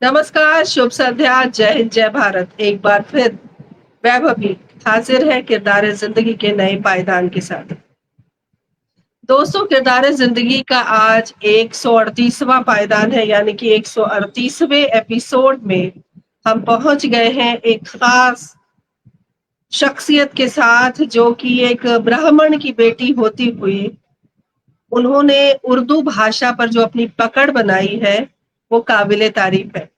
नमस्कार, शुभ संध्या, जय हिंद, जय भारत। एक बार फिर वैभव भी हाजिर है किरदार जिंदगी के नए पायदान के साथ। दोस्तों, किरदार जिंदगी का आज 138वां पायदान है, यानी कि 138वें एपिसोड में हम पहुंच गए हैं एक खास शख्सियत के साथ, जो कि एक ब्राह्मण की बेटी होती हुई उन्होंने उर्दू भाषा पर जो अपनी पकड़ बनाई है वो काबिले तारीफ है।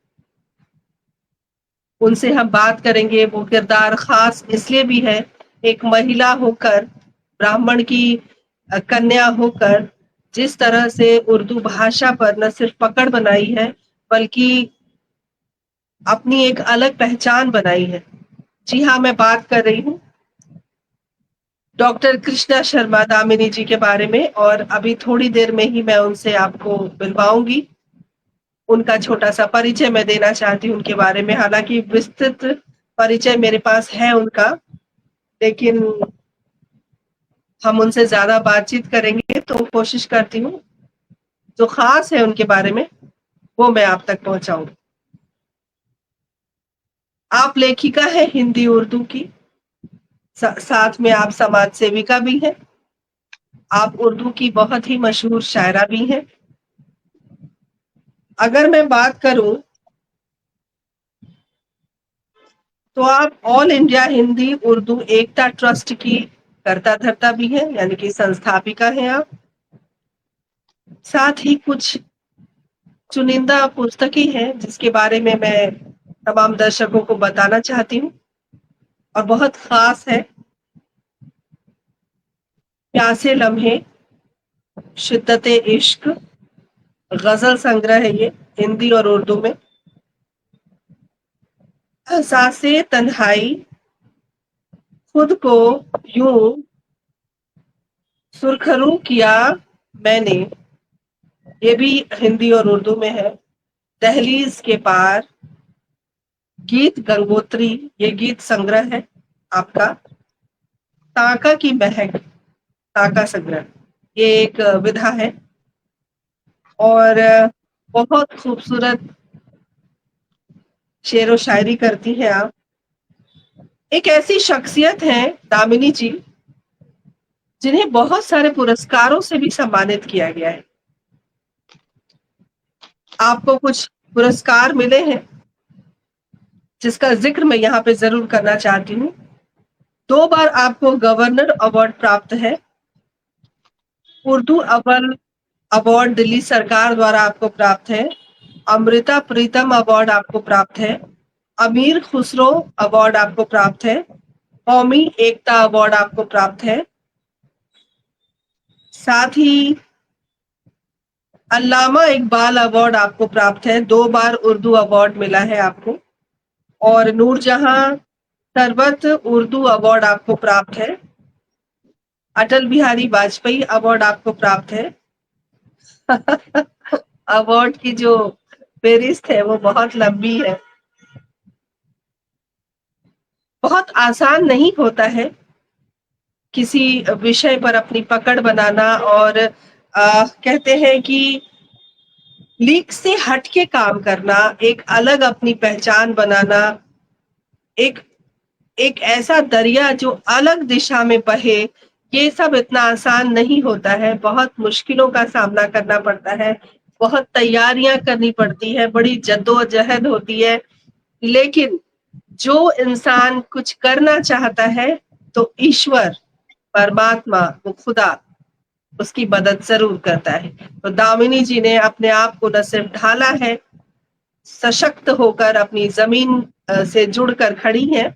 उनसे हम बात करेंगे। वो किरदार खास इसलिए भी है, एक महिला होकर, ब्राह्मण की कन्या होकर जिस तरह से उर्दू भाषा पर न सिर्फ पकड़ बनाई है बल्कि अपनी एक अलग पहचान बनाई है। जी हाँ, मैं बात कर रही हूँ डॉक्टर कृष्णा शर्मा दामिनी जी के बारे में, और अभी थोड़ी देर में ही मैं उनसे आपको मिलवाऊंगी। उनका छोटा सा परिचय मैं देना चाहती हूँ उनके बारे में। हालांकि विस्तृत परिचय मेरे पास है उनका, लेकिन हम उनसे ज्यादा बातचीत करेंगे तो कोशिश करती हूँ जो खास है उनके बारे में वो मैं आप तक पहुंचाऊं। आप लेखिका है हिंदी उर्दू की, साथ में आप समाज सेविका भी हैं। आप उर्दू की बहुत ही मशहूर शायरा भी हैं। अगर मैं बात करूं तो आप ऑल इंडिया हिंदी उर्दू एकता ट्रस्ट की कर्ता धर्ता भी हैं, यानी कि संस्थापिका हैं आप। साथ ही कुछ चुनिंदा पुस्तकें हैं जिसके बारे में मैं तमाम दर्शकों को बताना चाहती हूँ और बहुत खास है। प्यासे लम्हे, शिद्दत इश्क, गजल संग्रह है ये हिंदी और उर्दू में। एहसासे तन्हाई, खुद को यूं सुरखरू किया मैंने, ये भी हिंदी और उर्दू में है। दहलीज के पार, गीत गंगोत्री, ये गीत संग्रह है आपका। ताका की महक, ताका संग्रह, ये एक विधा है। और बहुत खूबसूरत शेर व शायरी करती हैं आप। एक ऐसी शख्सियत है दामिनी जी जिन्हें बहुत सारे पुरस्कारों से भी सम्मानित किया गया है। आपको कुछ पुरस्कार मिले हैं जिसका जिक्र मैं यहाँ पे जरूर करना चाहती हूँ। 2 बार आपको गवर्नर अवार्ड प्राप्त है। उर्दू अव्वल अवार्ड दिल्ली सरकार द्वारा आपको प्राप्त है। अमृता प्रीतम अवार्ड आपको प्राप्त है। अमीर खुसरो अवार्ड आपको प्राप्त है। कौमी एकता अवार्ड आपको प्राप्त है। साथ ही अल्लामा इकबाल अवार्ड आपको प्राप्त है। 2 बार उर्दू अवार्ड मिला है आपको। और नूरजहां सरबत उर्दू अवार्ड आपको प्राप्त है। अटल बिहारी वाजपेयी अवार्ड आपको प्राप्त है। अवार्ड की जो फेहरिस्त है वो बहुत लंबी है। बहुत आसान नहीं होता है किसी विषय पर अपनी पकड़ बनाना, और कहते हैं कि लीक से हटके काम करना, एक अलग अपनी पहचान बनाना, एक एक ऐसा दरिया जो अलग दिशा में बहे, ये सब इतना आसान नहीं होता है। बहुत मुश्किलों का सामना करना पड़ता है, बहुत तैयारियां करनी पड़ती है, बड़ी जद्दोजहद होती है। लेकिन जो इंसान कुछ करना चाहता है तो ईश्वर, परमात्मा, वो खुदा उसकी मदद जरूर करता है। तो दामिनी जी ने अपने आप को न सिर्फ ढाला है, सशक्त होकर अपनी जमीन से जुड़कर खड़ी हैं।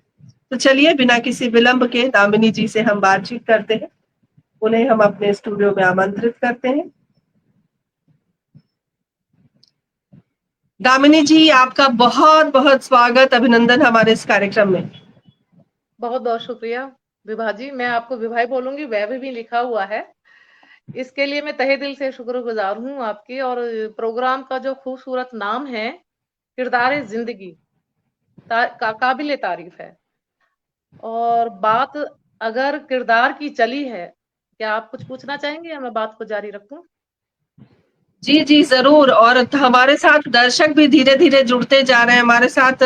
तो चलिए बिना किसी विलंब के दामिनी जी से हम बातचीत करते हैं। उन्हें हम अपने स्टूडियो में आमंत्रित करते हैं। दामिनी जी, आपका बहुत बहुत स्वागत, अभिनंदन हमारे इस कार्यक्रम में। बहुत बहुत शुक्रिया विभा जी। मैं आपको विभा ही बोलूंगी, वह भी लिखा हुआ है। इसके लिए मैं तहे दिल से शुक्रगुजार हूँ आपकी। और प्रोग्राम का जो खूबसूरत नाम है किरदार जिंदगी, काबिल तारीफ है। और बात अगर किरदार की चली है, क्या आप कुछ पूछना चाहेंगे या मैं बात को जारी रखूं? जी, जी, ज़रूर। और हमारे साथ दर्शक भी धीरे-धीरे जुड़ते जा रहे हैं। हमारे साथ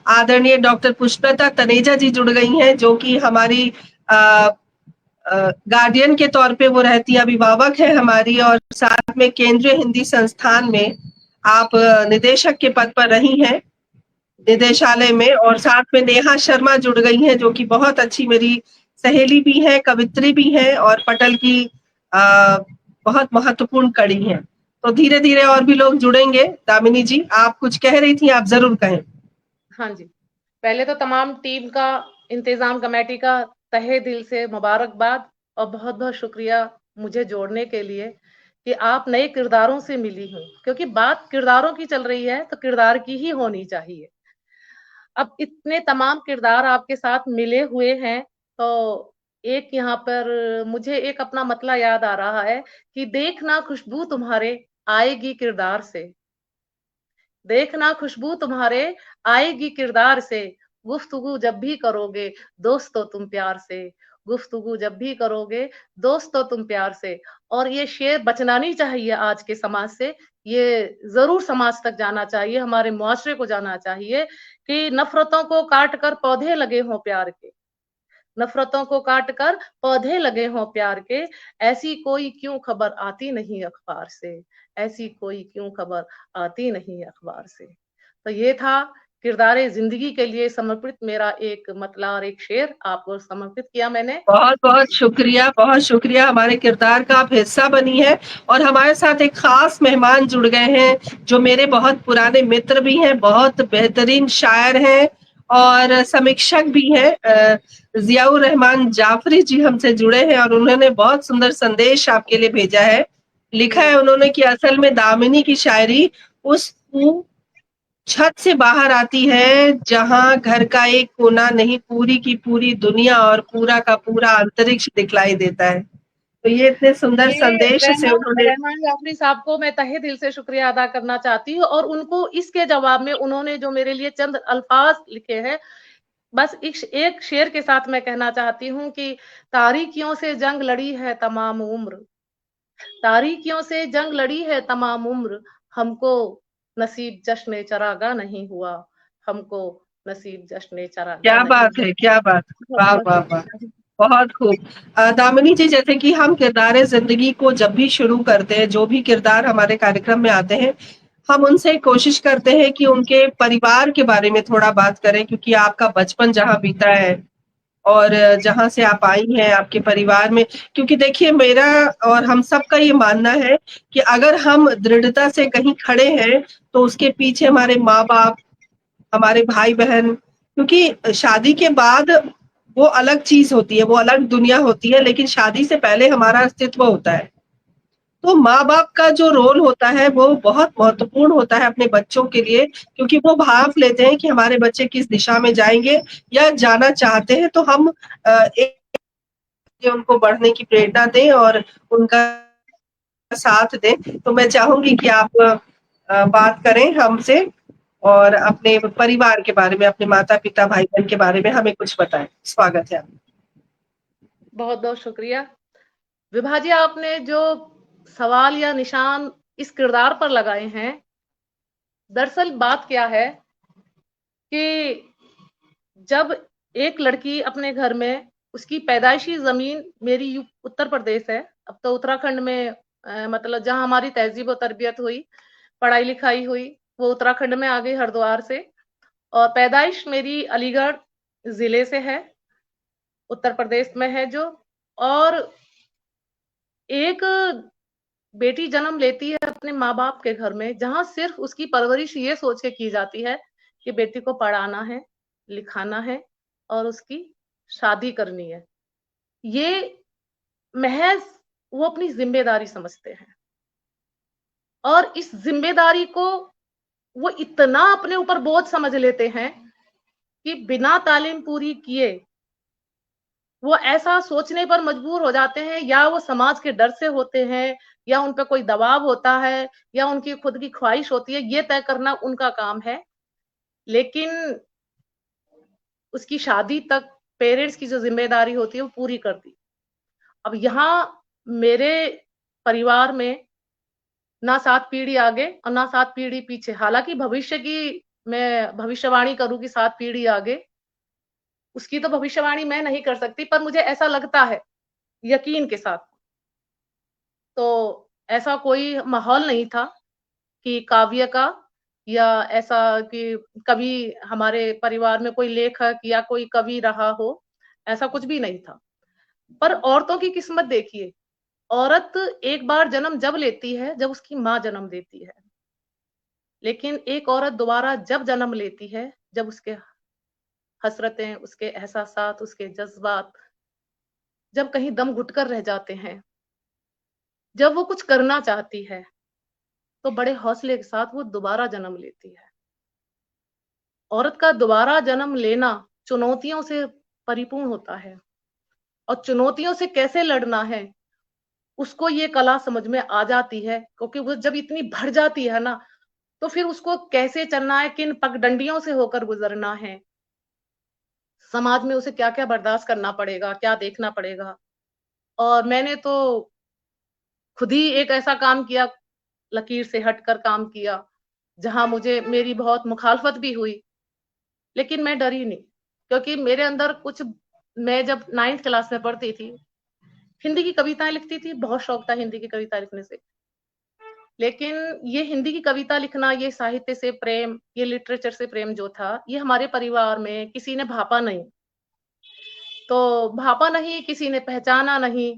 आदरणीय डॉक्टर पुष्पलता तनेजा जी जुड़ गई हैं, जो कि हमारी अ गार्डियन के तौर पे वो रहती है, अभिभावक है हमारी, और साथ में केंद्रीय हिंदी संस्थान में आप निदेशक के पद पर रही हैं, निदेशालय में। और साथ में नेहा शर्मा जुड़ गई हैं, जो कि बहुत अच्छी मेरी सहेली भी हैं, कवित्री भी हैं और पटल की अ, बहुत महत्वपूर्ण कड़ी हैं। तो धीरे-धीरे और भी लोग जुड़ेंगे। दामिनी जी, आप कुछ कह रही थी, आप ज़रूर कहें। हाँ जी। पहले तो तमाम टीम का, इंतज़ाम कमेटी का तहे दिल से मुबारकबाद और बहुत-बहुत शुक्रिया मुझे जोड़ने के लिए कि आप नए किरदारों से मिली हूँ, क्योंकि बात किरदारों की चल रही है, तो किरदार की ही होनी चाहिए। अब इतने तमाम किरदार आपके साथ मिले हुए हैं, तो एक यहाँ पर मुझे एक अपना मतला याद आ रहा है कि देखना खुशबू तुम्हारे आएगी किरदार से। देखना खुशबू तुम्हारे आएगी किरदार से, गुफ्तगू जब भी करोगे दोस्तों तुम प्यार से, गुफ्तगू जब भी करोगे दोस्तों तुम प्यार से। और ये शेर बचना नहीं चाहिए आज के समाज से, ये ज़रूर समाज तक जाना चाहिए, हमारे मुआशरे को जाना चाहिए कि नफ़रतों को काट कर पौधे लगे हों प्यार के। नफ़रतों को काट कर पौधे लगे हों प्यार के, ऐसी कोई क्यों खबर आती नहीं अखबार से, ऐसी कोई क्यों खबर आती नहीं अखबार से। तो ये था किरदारे ज़िंदगी के लिए समर्पित मेरा एक मतला और एक शेर आपको समर्पित किया मैंने। बहुत-बहुत शुक्रिया, बहुत शुक्रिया। हमारे किरदार का आप हिस्सा बनी हैं और हमारे साथ एक ख़ास मेहमान जुड़ गए हैं, जो मेरे बहुत पुराने मित्र भी हैं, बहुत बेहतरीन शायर हैं और समीक्षक भी हैं। ज़ियाउर रहमान जाफ़री जी हमसे जुड़े हैं और उन्होंने बहुत सुंदर संदेश आपके लिए भेजा है। लिखा है उन्होंने कि असल में दामिनी की शायरी उस छत से बाहर आती है, जहाँ घर का एक कोना नहीं, पूरी की पूरी दुनिया और पूरा का पूरा अंतरिक्ष दिखलाई देता है। तो ये इतने सुंदर ये संदेश से रहमान उन्होंने रहमान जाफ़री साहब को मैं तहे दिल से शुक्रिया अदा करना चाहती हूँ और उनको इसके जवाब में उन्होंने जो मेरे लिए चंद अल्फ़ाज़ लिखे हैं, बस इस एक शेर के साथ मैं कहना चाहती हूँ कि तारीकियों से जंग लड़ी है तमाम उम्र, तारीकियों से जंग लड़ी है तमाम उम्र, हमको नसीब जश्न चरागाह नहीं हुआ, हमको नसीब जश्न चरागाह क्या नहीं बात हुआ। है, क्या बात! वाह, बहुत-बहुत वाह, वाह! शुक्रिया। बहुत खूब। दामिनी जी, जैसे कि हम किरदार ज़िंदगी को जब भी शुरू करते हैं, जो भी किरदार हमारे कार्यक्रम में आते हैं, हम उनसे कोशिश करते हैं कि उनके परिवार के बारे में थोड़ा बात करें, क्योंकि आपका बचपन जहाँ बीता है और जहाँ से आप आई हैं, आपके परिवार में, क्योंकि देखिए मेरा और हम सबका ये मानना है कि अगर हम दृढ़ता से कहीं खड़े हैं, तो उसके पीछे हमारे माँ-बाप, हमारे भाई-बहन, क्योंकि शादी के बाद वो अलग चीज़ होती है, वो अलग दुनिया होती है, लेकिन शादी से पहले हमारा अस्तित्व होता है। तो माँ-बाप का जो रोल होता है, वो बहुत महत्वपूर्ण होता है अपने बच्चों के लिए, क्योंकि वो भाँप लेते हैं कि हमारे बच्चे किस दिशा में जाएँगे या जाना चाहते हैं, तो हम एक उनको बढ़ने की प्रेरणा दें और उनका साथ दें। तो मैं चाहूँगी कि आप बात करें हमसे और अपने परिवार के बारे में, अपने माता-पिता, भाई-बहन के बारे में हमें कुछ बताएँ। स्वागत है आपका। बहुत-बहुत शुक्रिया। विभा जी, आपने जो सवाल या निशान इस किरदार पर लगाए हैं, दरअसल बात क्या है कि जब एक लड़की अपने घर में, उसकी पैदाइशी ज़मीन मेरी उत्तर प्रदेश है, अब तो उत्तराखंड में मतलब जहाँ हमारी तहज़ीब और तरबियत हुई, पढ़ाई-लिखाई हुई, वो उत्तराखंड में आ गई हरिद्वार से। और पैदाइश मेरी अलीगढ़ ज़िले से है, उत्तर प्रदेश में है जो। और एक बेटी जन्म लेती है अपने माँ-बाप के घर में, जहाँ सिर्फ़ उसकी परवरिश ये सोच के की जाती है कि बेटी को पढ़ाना है, लिखाना है और उसकी शादी करनी है। ये महज़ वो अपनी ज़िम्मेदारी समझते हैं और इस ज़िम्मेदारी को वो इतना अपने ऊपर बोझ समझ लेते हैं कि बिना तालीम पूरी किए वो ऐसा सोचने पर मजबूर हो जाते हैं, या वो समाज के डर से होते हैं, या उन पे कोई दबाव होता है, या उनकी खुद की ख्वाहिश होती है, ये तय करना उनका काम है। लेकिन उसकी शादी तक पेरेंट्स की जो ज़िम्मेदारी होती है वो पूरी कर दी। अब यहाँ मेरे परिवार में ना 7 पीढ़ी आगे और ना 7 पीढ़ी पीछे। हालांकि भविष्य की मैं भविष्यवाणी करूं कि 7 पीढ़ी आगे, उसकी तो भविष्यवाणी मैं नहीं कर सकती, पर मुझे ऐसा लगता है यकीन के साथ। तो ऐसा कोई माहौल नहीं था कि काव्य का, या ऐसा कि कभी हमारे परिवार में कोई लेखक या कोई कवि रहा हो, ऐसा कुछ भी नहीं था। पर औरतों की किस्मत देखिए, औरत एक बार जन्म जब लेती है जब उसकी माँ जन्म देती है, लेकिन एक औरत दोबारा जब जन्म लेती है जब उसके हसरतें, उसके एहसासात, उसके जज्बात जब कहीं दम घुटकर रह जाते हैं, जब वो कुछ करना चाहती है, तो बड़े हौसले के साथ वो दोबारा जन्म लेती है। औरत का दोबारा जन्म लेना चुनौतियों से परिपूर्ण होता है, और चुनौतियों से कैसे लड़ना है उसको ये कला समझ में आ जाती है, क्योंकि वो जब इतनी भर जाती है ना, तो फिर उसको कैसे चलना है, किन पगडंडियों से होकर गुजरना है, समाज में उसे क्या क्या बर्दाश्त करना पड़ेगा, क्या देखना पड़ेगा। और मैंने तो खुद ही एक ऐसा काम किया, लकीर से हटकर काम किया, जहां मुझे मेरी बहुत मुखालफत भी हुई, लेकिन मैं डरी नहीं, क्योंकि मेरे अंदर कुछ, मैं जब 9th क्लास में पढ़ती थी, हिंदी की कविताएं लिखती थी, बहुत शौक था हिंदी की कविता लिखने से। लेकिन ये हिंदी की कविता लिखना, ये साहित्य से प्रेम, ये लिटरेचर से प्रेम जो था, ये हमारे परिवार में किसी ने भापा नहीं। तो भापा नहीं, किसी ने पहचाना नहीं।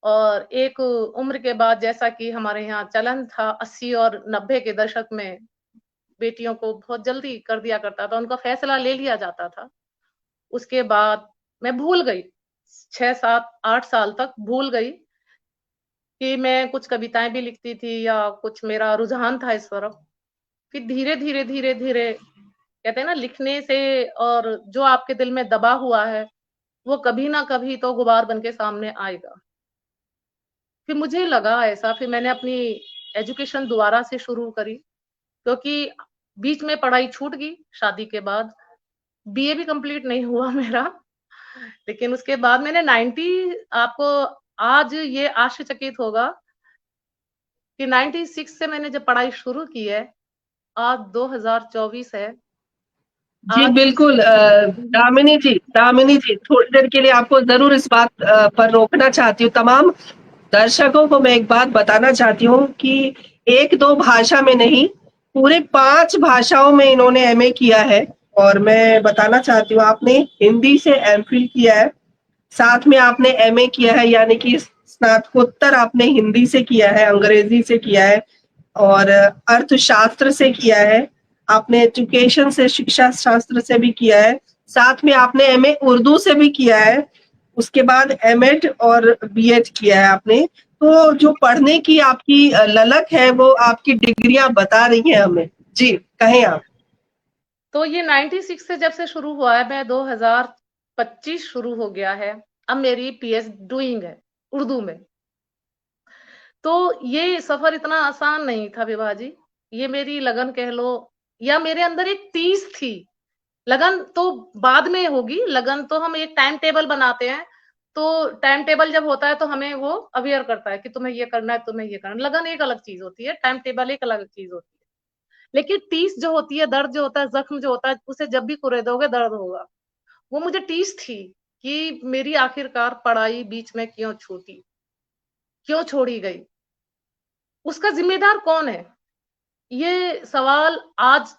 और एक उम्र के बाद, जैसा कि हमारे यहाँ चलन था 80 और 90 के दशक में, बेटियों को बहुत जल्दी कर दिया करता था, उनका फैसला ले लिया जाता था। उसके बाद मैं भूल गई, 6 7 8 साल तक भूल गई कि मैं कुछ कविताएं भी लिखती थी या कुछ मेरा रुझान था इस तरफ। फिर धीरे धीरे धीरे धीरे, कहते हैं ना, लिखने से, और जो आपके दिल में दबा हुआ है वो कभी ना कभी तो गुबार बन के सामने आएगा। फिर मुझे लगा ऐसा, फिर मैंने अपनी एजुकेशन दोबारा से शुरू करी, क्योंकि बीच में पढ़ाई छूट गई शादी के बाद, बीए भी कंप्लीट नहीं हुआ मेरा। लेकिन उसके बाद मैंने 90, आपको आज ये आश्चर्यचकित होगा कि 96 से मैंने जब पढ़ाई शुरू की है, आज 2024 है। जी आज इस बिल्कुल, दामिनी जी, थोड़ी देर के लिए आपको जरूर इस बात पर रोकना चाहती हूँ। तमाम दर्शकों को मैं एक बात बताना चाहती हूँ कि एक दो भाषा में नहीं, पूरे 5 भाषाओं में इन्होंने एमए किया है। और मैं बताना चाहती हूँ, आपने हिंदी से एमफिल किया है, साथ में आपने एमए किया है, यानी कि स्नातकोत्तर आपने हिंदी से किया है, अंग्रेजी से किया है, और अर्थशास्त्र से किया है। आपने एजुकेशन से, शिक्षा शास्त्र से भी किया है, साथ में आपने एमए उर्दू से भी किया है। उसके बाद एमएड और बीएड किया है आपने। तो जो पढ़ने की आपकी ललक है, वो आपकी डिग्रियां बता रही हैं हमें। जी, कहें आप। तो ये 96 से जब से शुरू हुआ है, मैं 2025 शुरू हो गया है, अब मेरी पीएच डूइंग है उर्दू में। तो ये सफर इतना आसान नहीं था विभा जी, ये मेरी लगन कह लो, या मेरे अंदर एक तीस थी। लगन तो बाद में होगी, लगन तो हम एक टाइम टेबल बनाते हैं, तो टाइम टेबल जब होता है तो हमें वो अवेयर करता है कि तुम्हें ये करना है, तुम्हें ये करना है। लगन एक अलग चीज होती है, टाइम टेबल एक अलग चीज होती है। लेकिन टीस जो होती है, दर्द जो होता है, जख्म जो होता है, उसे जब भी कुरेदोगे दर्द होगा। वो मुझे टीस थी कि मेरी आखिरकार पढ़ाई बीच में क्यों छूटी, क्यों छोड़ी गई, उसका जिम्मेदार कौन है। ये सवाल आज,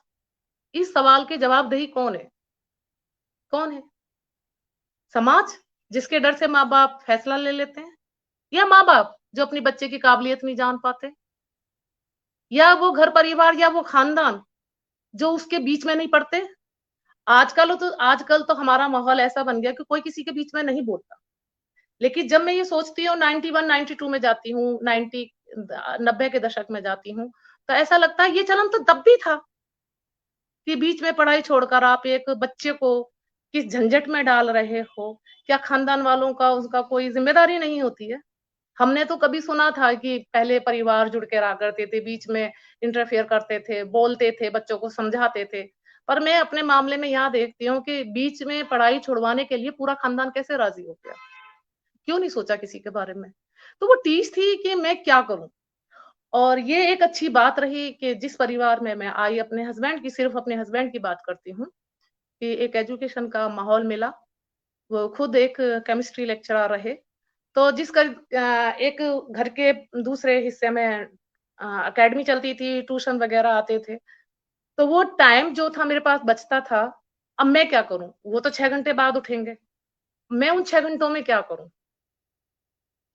इस सवाल के जवाबदेही कौन है, कौन है? समाज, जिसके डर से माँ बाप फैसला ले लेते हैं, या माँ बाप जो अपनी बच्चे की काबिलियत नहीं जान पाते, या वो घर परिवार, या वो खानदान जो उसके बीच में नहीं पड़ते। आजकल तो हमारा माहौल ऐसा बन गया कि कोई किसी के बीच में नहीं बोलता। लेकिन जब मैं ये सोचती हूँ, 91 92 में जाती हूँ, 90 के दशक में जाती हूँ, तो ऐसा लगता है ये चलन तो तब भी था कि बीच में पढ़ाई छोड़कर आप एक बच्चे को किस झंझट में डाल रहे हो। क्या खानदान वालों का उसका कोई जिम्मेदारी नहीं होती है? हमने तो कभी सुना था कि पहले परिवार जुड़ के रहा करते थे, बीच में इंटरफेयर करते थे, बोलते थे, बच्चों को समझाते थे। पर मैं अपने मामले में यहाँ देखती हूँ कि बीच में पढ़ाई छुड़वाने के लिए पूरा खानदान कैसे राजी हो गया? क्यों नहीं सोचा किसी के बारे में? तो वो टीस थी कि मैं क्या करूँ? और ये एक अच्छी बात रही कि जिस परिवार में मैं आई, अपने हस्बैंड की, सिर्फ अपने हस्बैंड की बात करती हूँ, कि एक एजुकेशन का माहौल मिला। वो खुद एक केमिस्ट्री लेक्चरर रहे। तो एक घर के दूसरे हिस्से में एकेडमी चलती थी, ट्यूशन वगैरह आते थे। तो वो टाइम जो था मेरे पास बचता था, अब मैं क्या करूँ? वो तो 6 घंटे बाद उठेंगे, मैं उन 6 घंटों में क्या करूँ?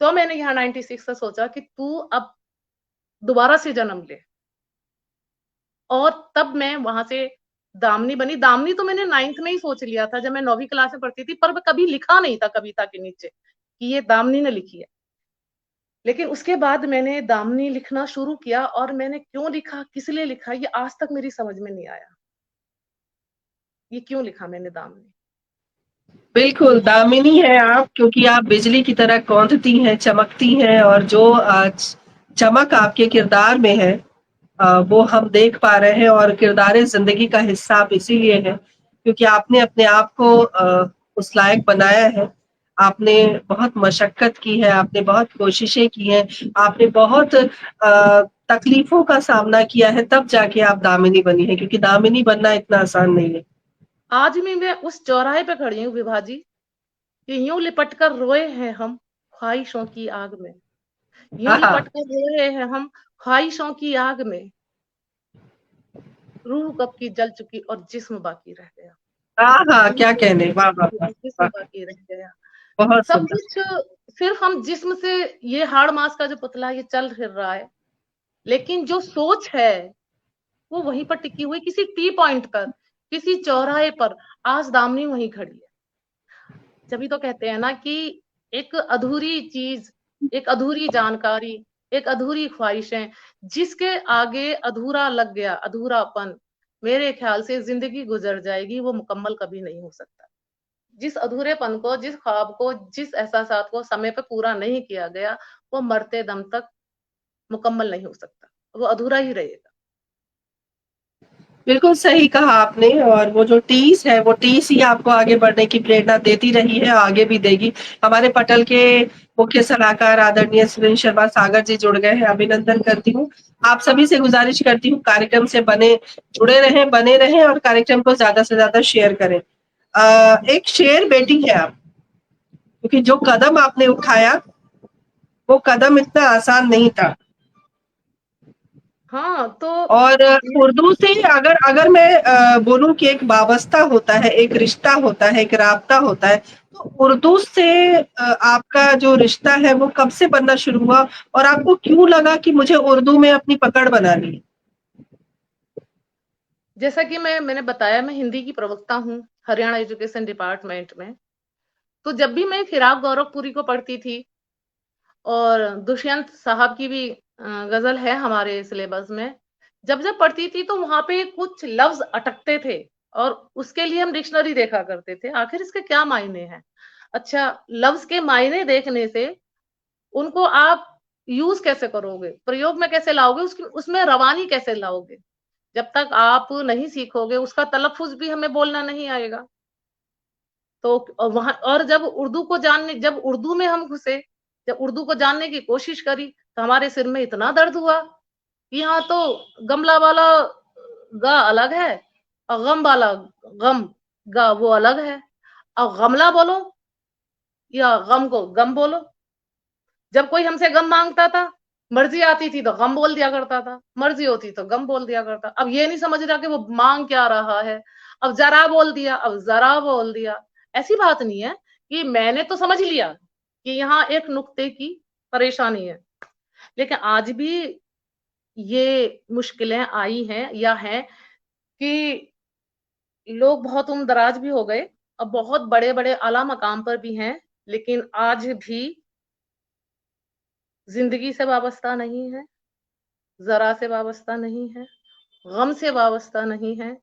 तो मैंने यहाँ 96 से सोचा कि तू अब दोबारा से जन्म ले। और तब मैं वहाँ से दामिनी बनी। दामिनी तो मैंने 9th में ही सोच लिया था, जब मैं 9वीं क्लास में पढ़ती थी, पर मैं कभी लिखा नहीं था कविता के नीचे कि ये दामिनी ने लिखी है। लेकिन उसके बाद मैंने दामिनी लिखना शुरू किया, और मैंने क्यों लिखा, किस लिए लिखा, ये आज तक मेरी समझ में नहीं आया। ये क्यों लिखा मैंने दामिनी? बिल्कुल, दामिनी है आप, क्योंकि आप बिजली की तरह कौंधती हैं, चमकती हैं, और जो चमक आपके किरदार में है वो हम देख पा रहे हैं, और किरदार ज़िंदगी का हिस्सा आप इसीलिए हैं, क्योंकि आपने अपने आप को उस लायक बनाया है। आपने बहुत मशक्कत की है, आपने बहुत कोशिशें की हैं, आपने बहुत तकलीफ़ों का सामना किया है, तब जाके आप दामिनी बनी हैं, क्योंकि दामिनी बनना इतना आसान नहीं है। आज भी मैं उस चौराहे पे खड़ी हूँ विभा जी, कि यूं लिपट कर रोए हैं हम ख्वाहिशों की आग में। यूं आहा! लिपट कर रोए हैं हम ख्वाहिशों की आग में। रूह कब की जल चुकी और जिस्म बाकी रह गया। आहा! रूह क्या कब कहने, की जल वाह, वाह, चुकी वाह, और जिस्म वाह! बाकी रह गया। बहुत सब सुंदर। कुछ सिर्फ हम जिस्म से, ये हाड़ मास का जो पुतला ये चल फिर रहा है, लेकिन जो सोच है वो वहीं पर टिकी हुई, किसी टी पॉइंट पर, किसी चौराहे पर। आज दामिनी वहीं खड़ी है। जभी तो कहते हैं ना कि एक अधूरी चीज, एक अधूरी जानकारी, एक अधूरी ख्वाहिशें, जिसके आगे अधूरा लग गया, अधूरापन, मेरे ख्याल से जिंदगी गुजर जाएगी, वो मुकम्मल कभी नहीं हो सकता। जिस अधूरेपन को, जिस ख्वाब को, जिस एहसासात को समय पे पूरा नहीं किया गया, वो मरते दम तक मुकम्मल नहीं हो सकता, वो अधूरा ही रहेगा। बिल्कुल सही कहा आपने, और वो जो टीस है, वो टीस ही आपको आगे बढ़ने की प्रेरणा देती रही है, आगे भी देगी। हमारे पटल के मुख्य सलाहकार आदरणीय सुरेंद्र शर्मा सागर जी जुड़ गए हैं, अभिनंदन करती हूँ। आप सभी से गुज़ारिश करती हूँ, कार्यक्रम से जुड़े रहें, बने रहें, और कार्यक्रम को ज़्यादा से ज़्यादा शेयर करें। एक शेर बेटी हैं आप, क्योंकि जो कदम आपने उठाया, वो कदम इतना आसान नहीं था। हाँ तो और उर्दू से अगर अगर मैं बोलूँ कि एक वाबस्ता होता है, एक रिश्ता होता है, एक राब्ता होता है, तो उर्दू से आपका जो रिश्ता है वो कब से बनना शुरू हुआ, और आपको क्यों लगा कि मुझे उर्दू में अपनी पकड़ बनानी है? जैसा कि मैंने बताया, मैं हिंदी की प्रवक्ता हूँ हरियाणा एजुकेशन डिपार्टमेंट में। तो जब भी मैं फिराक गौरखपुरी को पढ़ती थी, और दुष्यंत साहब की भी गजल है हमारे सिलेबस में, जब जब पढ़ती थी तो वहां पे कुछ लफ्ज अटकते थे, और उसके लिए हम डिक्शनरी देखा करते थे, आखिर इसके क्या मायने हैं। अच्छा, लफ्ज के मायने देखने से उनको आप यूज कैसे करोगे, प्रयोग में कैसे लाओगे, उसमें रवानी कैसे लाओगे, जब तक आप नहीं सीखोगे, उसका तलफ्फुज भी हमें बोलना नहीं आएगा। तो वहां, और जब उर्दू में हम घुसे, जब उर्दू को जानने की कोशिश करी, तो हमारे सिर में इतना दर्द हुआ कि यहाँ तो गमला वाला गा अलग है, और गम वाला गम गा वो अलग है। और गमला बोलो या गम को गम बोलो। जब कोई हमसे गम मांगता था, मर्जी आती थी तो गम बोल दिया करता था, मर्जी होती तो गम बोल दिया करता। अब ये नहीं समझ रहा कि वो मांग क्या रहा है, अब जरा बोल दिया, अब जरा बोल दिया। ऐसी बात नहीं है, कि मैंने तो समझ लिया कि यहाँ एक नुक्ते की परेशानी है, लेकिन आज भी ये मुश्किलें आई हैं, या हैं कि लोग बहुत उम्र दराज भी हो गए, अब बहुत बड़े बड़े आला मकाम पर भी हैं, लेकिन आज भी जिंदगी से वाबस्ता नहीं है, जरा से वाबस्ता नहीं है, गम से वाबस्ता नहीं है।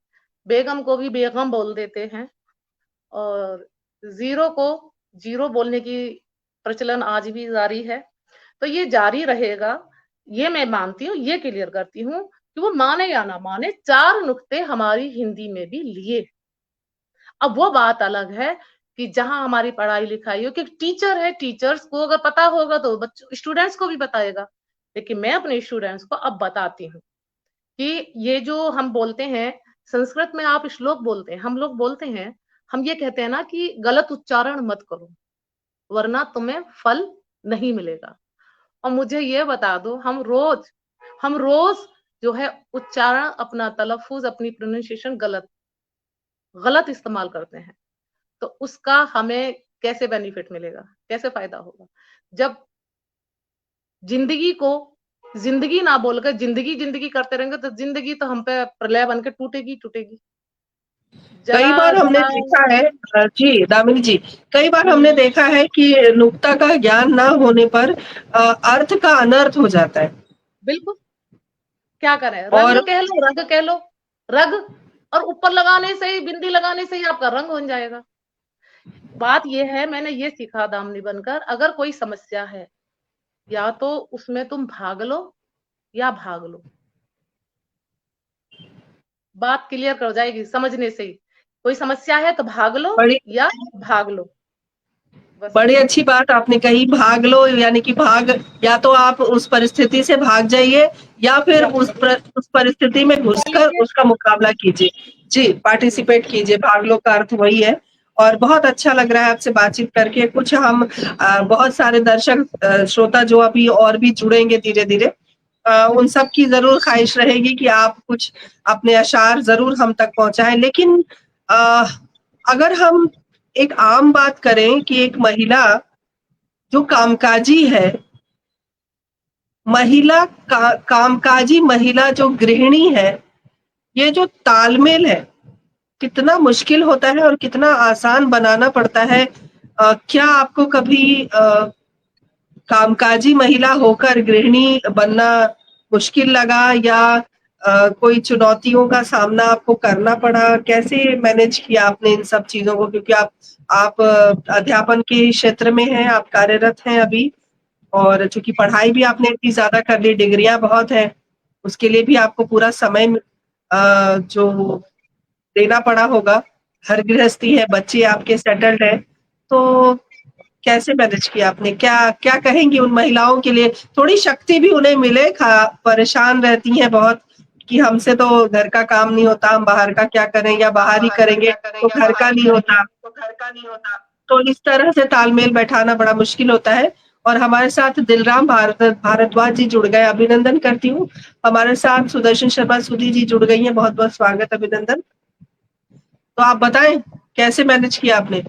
बेगम को भी बेगम बोल देते हैं, और जीरो को जीरो बोलने की प्रचलन आज भी जारी है। तो ये जारी रहेगा, ये मैं मानती हूँ, ये क्लियर करती हूँ कि वो माने या ना माने, 4 नुक्ते हमारी हिंदी में भी लिए। अब वो बात अलग है कि जहां हमारी पढ़ाई लिखाई हो, कि टीचर है, टीचर्स को अगर पता होगा तो बच्चों स्टूडेंट्स को भी बताएगा लेकिन मैं अपने स्टूडेंट्स को अब बताती हूँ कि ये जो हम बोलते हैं, संस्कृत में आप श्लोक बोलते हैं, हम लोग बोलते हैं, हम ये कहते हैं ना कि गलत उच्चारण मत करो, वरना तुम्हें फल नहीं मिलेगा। और मुझे ये बता दो, हम रोज जो है उच्चारण, अपना तलफ्फुज, अपनी प्रोनाउंसिएशन गलत इस्तेमाल करते हैं, तो उसका हमें कैसे बेनिफिट मिलेगा, कैसे फायदा होगा? जब जिंदगी को जिंदगी ना बोलकर जिंदगी जिंदगी करते रहेंगे, तो जिंदगी तो हम पे प्रलय बन के टूटेगी टूटेगी। कई जरा बार हमने जरा देखा है जी दामिनी जी, कई बार हमने हम्म, देखा है कि नुक्ता का ज्ञान ना होने पर अर्थ का अनर्थ हो जाता है। बिल्कुल। क्या करें, रंग और कह लो, रग कह लो, रग, और ऊपर लगाने से ही, बिंदी लगाने से ही आपका रंग बन जाएगा। बात ये है, मैंने ये सीखा दामिनी बनकर, अगर कोई समस्या है, या तो उसमें तुम भाग लो या भाग लो, बात क्लियर कर जाएगी समझने से ही। कोई समस्या है तो भाग लो बड़ी या भाग लो, बस। बड़ी अच्छी बात आपने कही, भाग लो यानी कि भाग, या तो आप उस परिस्थिति से भाग जाइए या फिर या उस परिस्थिति में घुसकर लीजिए। उसका मुकाबला कीजिए। जी, जी, पार्टिसिपेट कीजिए, भाग लो का अर्थ वही है। और बहुत अच्छा लग रहा है आपसे बातचीत करके। कुछ हम बहुत सारे दर्शक श्रोता जो अभी और भी जुड़ेंगे धीरे-धीरे, उन सब की ज़रूर ख़्वाहिश रहेगी कि आप कुछ अपने अशार ज़रूर हम तक पहुँचाएँ। लेकिन अ, अगर हम एक आम बात करें कि एक महिला जो कामकाजी है, कामकाजी महिला जो गृहिणी है, ये जो तालमेल है, कितना मुश्किल होता है और कितना आसान बनाना पड़ता है। क्या आपको कभी कामकाजी महिला होकर गृहिणी बनना मुश्किल लगा, या कोई चुनौतियों का सामना आपको करना पड़ा? कैसे मैनेज किया आपने इन सब चीज़ों को? क्योंकि आप अध्यापन के क्षेत्र में हैं, आप कार्यरत हैं अभी, और चूँकि पढ़ाई भी आपने इतनी ज़्यादा कर ली, डिग्रियाँ बहुत हैं, उसके लिए भी आपको पूरा समय जो देना पड़ा होगा। घर गृहस्थी है, बच्चे आपके सेटल्ड हैं, तो कैसे मैनेज किया आपने? क्या क्या कहेंगी उन महिलाओं के लिए? थोड़ी शक्ति भी उन्हें मिले, परेशान रहती हैं बहुत कि हमसे तो घर का काम नहीं होता, हम बाहर का क्या करें, या बाहर ही करेंगे तो घर का नहीं होता। तो इस तरह से तालमेल बैठाना बड़ा मुश्किल होता है। और हमारे साथ दिलराम भारद्वाज जी जुड़ गए, अभिनंदन करती हूँ। हमारे साथ सुदर्शन शर्मा सुधी जी जुड़ गई हैं, बहुत-बहुत स्वागत, अभिनंदन। तो आप बताएँ कैसे मैनेज किया आपने?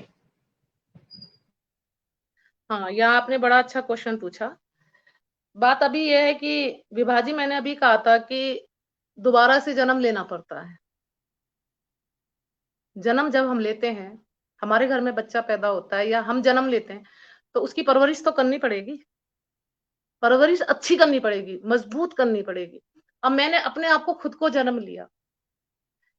हाँ, यह आपने बड़ा अच्छा क्वेश्चन पूछा। बात अभी ये है कि विभा जी, मैंने अभी कहा था कि दोबारा से जन्म लेना पड़ता है। जन्म जब हम लेते हैं, हमारे घर में बच्चा पैदा होता है या हम जन्म लेते हैं, तो उसकी परवरिश तो करनी पड़ेगी। परवरिश अच्छी करनी पड़ेगी, मजबूत करनी पड़ेगी। अब मैंने अपने आप को, खुद को जन्म लिया,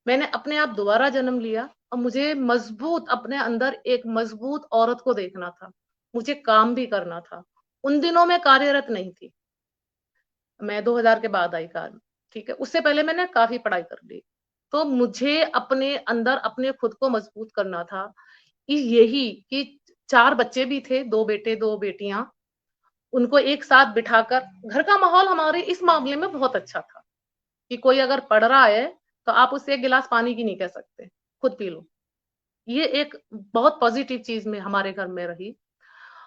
मैंने अपने आप दोबारा जन्म लिया, और मुझे मजबूत, अपने अंदर एक मजबूत औरत को देखना था। मुझे काम भी करना था। उन दिनों में कार्यरत नहीं थी, मैं 2000 के बाद आई कार, ठीक है। उससे पहले मैंने काफी पढ़ाई कर ली। तो मुझे अपने अंदर अपने खुद को मजबूत करना था। यही कि 4 बच्चे भी थे, 2 बेटे 2 बेटियां, उनको एक साथ बिठाकर, घर का माहौल हमारे इस मामले में बहुत अच्छा था कि कोई अगर पढ़ रहा है तो आप उससे 1 गिलास पानी की नहीं कह सकते, खुद पी लो। ये एक बहुत पॉजिटिव चीज में हमारे घर में रही।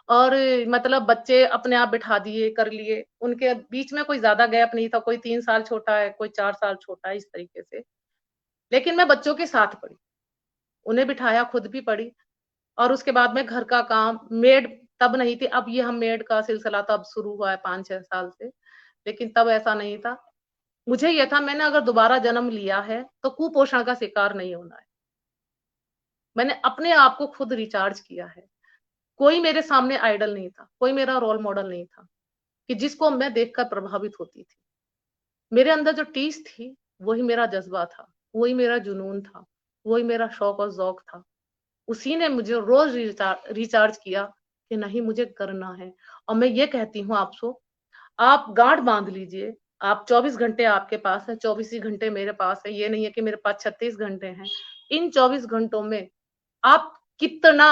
और मतलब बच्चे अपने आप बिठा दिए, कर लिए, उनके बीच में कोई ज्यादा गैप नहीं था, कोई 3 साल छोटा है, कोई 4 साल छोटा है, इस तरीके से। लेकिन मैं बच्चों के साथ पढ़ी, उन्हें बिठाया, खुद भी पढ़ी। और उसके बाद में घर का काम, मेड तब नहीं थी, अब ये हम मेड का सिलसिला तब शुरू हुआ है 5-6 साल से, लेकिन तब ऐसा नहीं था। मुझे ये था, मैंने अगर दोबारा जन्म लिया है तो कुपोषण का शिकार नहीं होना है। मैंने अपने आप को खुद रिचार्ज किया है। कोई मेरे सामने आइडल नहीं था, कोई मेरा रोल मॉडल नहीं था कि जिसको मैं देखकर प्रभावित होती थी। मेरे अंदर जो टीस थी, वही मेरा जज्बा था, वही मेरा जुनून था, वही मेरा शौक और ज़ौक था। उसी ने मुझे रोज रिचार्ज किया कि नहीं, मुझे करना है। और मैं ये कहती हूँ आपको, आप गांठ बांध लीजिए। आप 24 घंटे आपके पास है, 24 ही घंटे मेरे पास है। ये नहीं है कि मेरे पास 36 घंटे हैं। इन 24 घंटों में आप कितना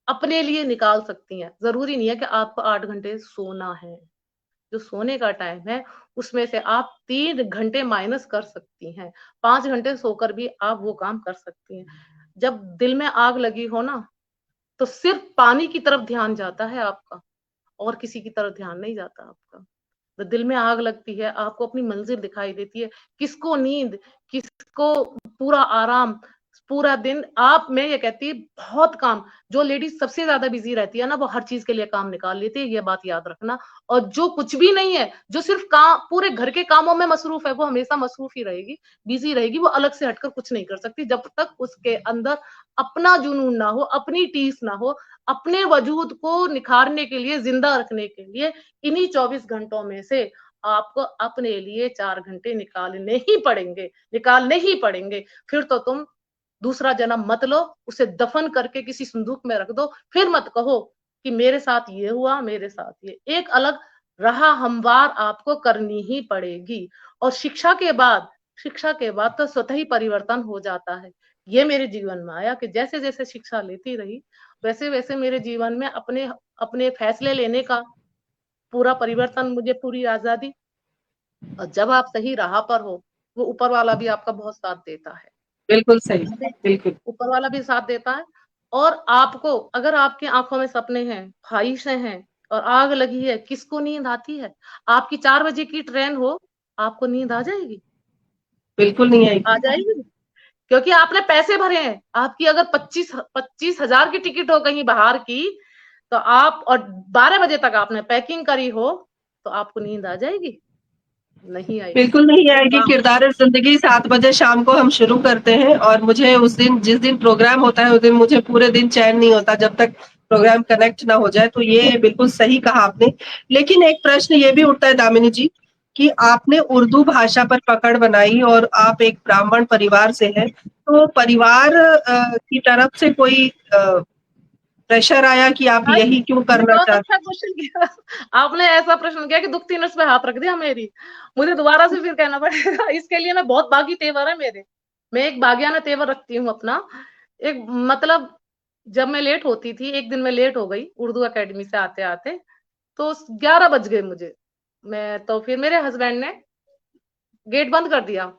अपने लिए निकाल सकती हैं। जरूरी नहीं है कि आपको 8 घंटे सोना है, जो सोने का टाइम है उसमें से आप 3 घंटे माइनस कर सकती हैं। 5 घंटे सोकर भी आप वो काम कर सकती हैं। जब दिल में आग लगी हो ना, तो सिर्फ पानी की तरफ ध्यान जाता है आपका, और किसी की तरफ ध्यान नहीं जाता आपका। तो दिल में आग लगती है, आपको अपनी मंजिल दिखाई देती है। किसको नींद, किसको पूरा आराम, पूरा दिन आप, मैं ये कहती बहुत काम, जो लेडीज सबसे ज्यादा बिजी रहती है ना, वो हर चीज के लिए काम निकाल लेती है, ये बात याद रखना। और जो कुछ भी नहीं है, जो सिर्फ काम, पूरे घर के कामों में मसरूफ है, वो हमेशा मसरूफ ही रहेगी, बिजी रहेगी, वो अलग से हटकर कुछ नहीं कर सकती जब तक उसके अंदर अपना जुनून ना हो, अपनी टीस ना हो, अपने वजूद को निखारने के लिए, जिंदा रखने के लिए इन्हीं 24 घंटों में से आपको अपने लिए 4 घंटे निकालने ही पड़ेंगे। फिर तो तुम दूसरा जन्म मत लो, उसे दफन करके किसी संदूक में रख दो, फिर मत कहो कि मेरे साथ ये हुआ, मेरे साथ ये। एक अलग राह हमवार आपको करनी ही पड़ेगी। और शिक्षा के बाद तो स्वतः ही परिवर्तन हो जाता है। ये मेरे जीवन में आया कि जैसे जैसे शिक्षा लेती रही, वैसे वैसे मेरे जीवन में अपने अपने फैसले लेने का पूरा परिवर्तन, मुझे पूरी आजादी। और जब आप सही राह पर हो, वो ऊपर वाला भी आपका बहुत साथ देता है। बिल्कुल सही, बिल्कुल। ऊपर वाला भी साथ देता है। और आपको, अगर आपकी आंखों में सपने हैं, ख्वाहिशें हैं और आग लगी है, किसको नींद आती है? आपकी 4 बजे की ट्रेन हो, आपको नींद आ जाएगी? बिल्कुल नहीं आ आएगी। जाएगी, क्योंकि आपने पैसे भरे हैं। आपकी अगर 25,000 की टिकट हो कहीं बाहर की, तो आप, और 12 बजे तक आपने पैकिंग करी हो, तो आपको नींद आ जाएगी? नहीं आएगी। बिल्कुल नहीं आएगी। काम, किरदार ज़िंदगी 7 बजे शाम को हम शुरू करते हैं और मुझे उस दिन, जिस दिन प्रोग्राम होता है, उस दिन मुझे पूरे दिन चैन नहीं होता जब तक प्रोग्राम कनेक्ट ना हो जाए। तो ये बिल्कुल सही कहा आपने। लेकिन एक प्रश्न ये भी उठता है दामिनी जी, कि आपने उर्दू भाषा पर पकड़ बनाई और आप एक ब्राह्मण परिवार से हैं, तो परिवार की तरफ से कोई प्रेशर आया कि आप भाई, यही क्यों ये करना बहुत चाहते? अच्छा क्वेश्चन किया। आपने ऐसा प्रश्न किया कि दुखती नस पे हाथ रख दिया मेरी। मुझे दोबारा से फिर कहना पड़ेगा। इसके लिए मैं बहुत बागी तेवर है मेरे। मैं एक बागियाना तेवर रखती हूँ अपना। एक मतलब, जब मैं लेट होती थी, एक दिन मैं लेट हो गई उर्दू एकेडमी से आते आते, तो 11 बज गए मुझे। मैं तो फिर मेरे हस्बैंड ने गेट बंद कर दिया।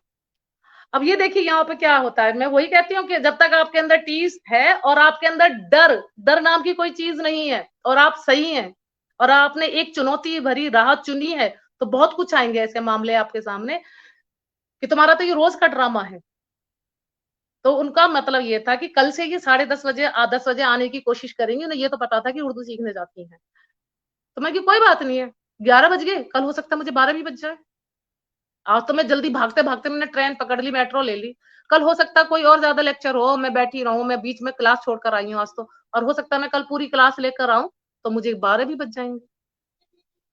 अब ये देखिए यहाँ पे क्या होता है। मैं वही कहती हूँ कि जब तक आपके अंदर टीस है और आपके अंदर डर डर नाम की कोई चीज नहीं है, और आप सही हैं, और आपने एक चुनौती भरी राह चुनी है, तो बहुत कुछ आएंगे ऐसे मामले आपके सामने कि तुम्हारा तो ये रोज का ड्रामा है। तो उनका मतलब ये था कि कल से ये 10:30 बजे 10 बजे आने की कोशिश करेंगे। उन्हें ये तो पता था कि उर्दू सीखने जाती हैं। तो मैं कि कोई बात नहीं है, 11 बज गए, कल हो सकता है मुझे 12 भी बज जाए। आज तो मैं जल्दी भागते भागते मैंने ट्रेन पकड़ ली, मेट्रो ले ली। कल हो सकता है कोई और ज्यादा लेक्चर हो, मैं बैठी रहूं, मैं बीच में क्लास छोड़कर आई हूँ आज तो, और हो सकता है मैं कल पूरी क्लास लेकर आऊं, तो मुझे 12 भी बज जाएंगे।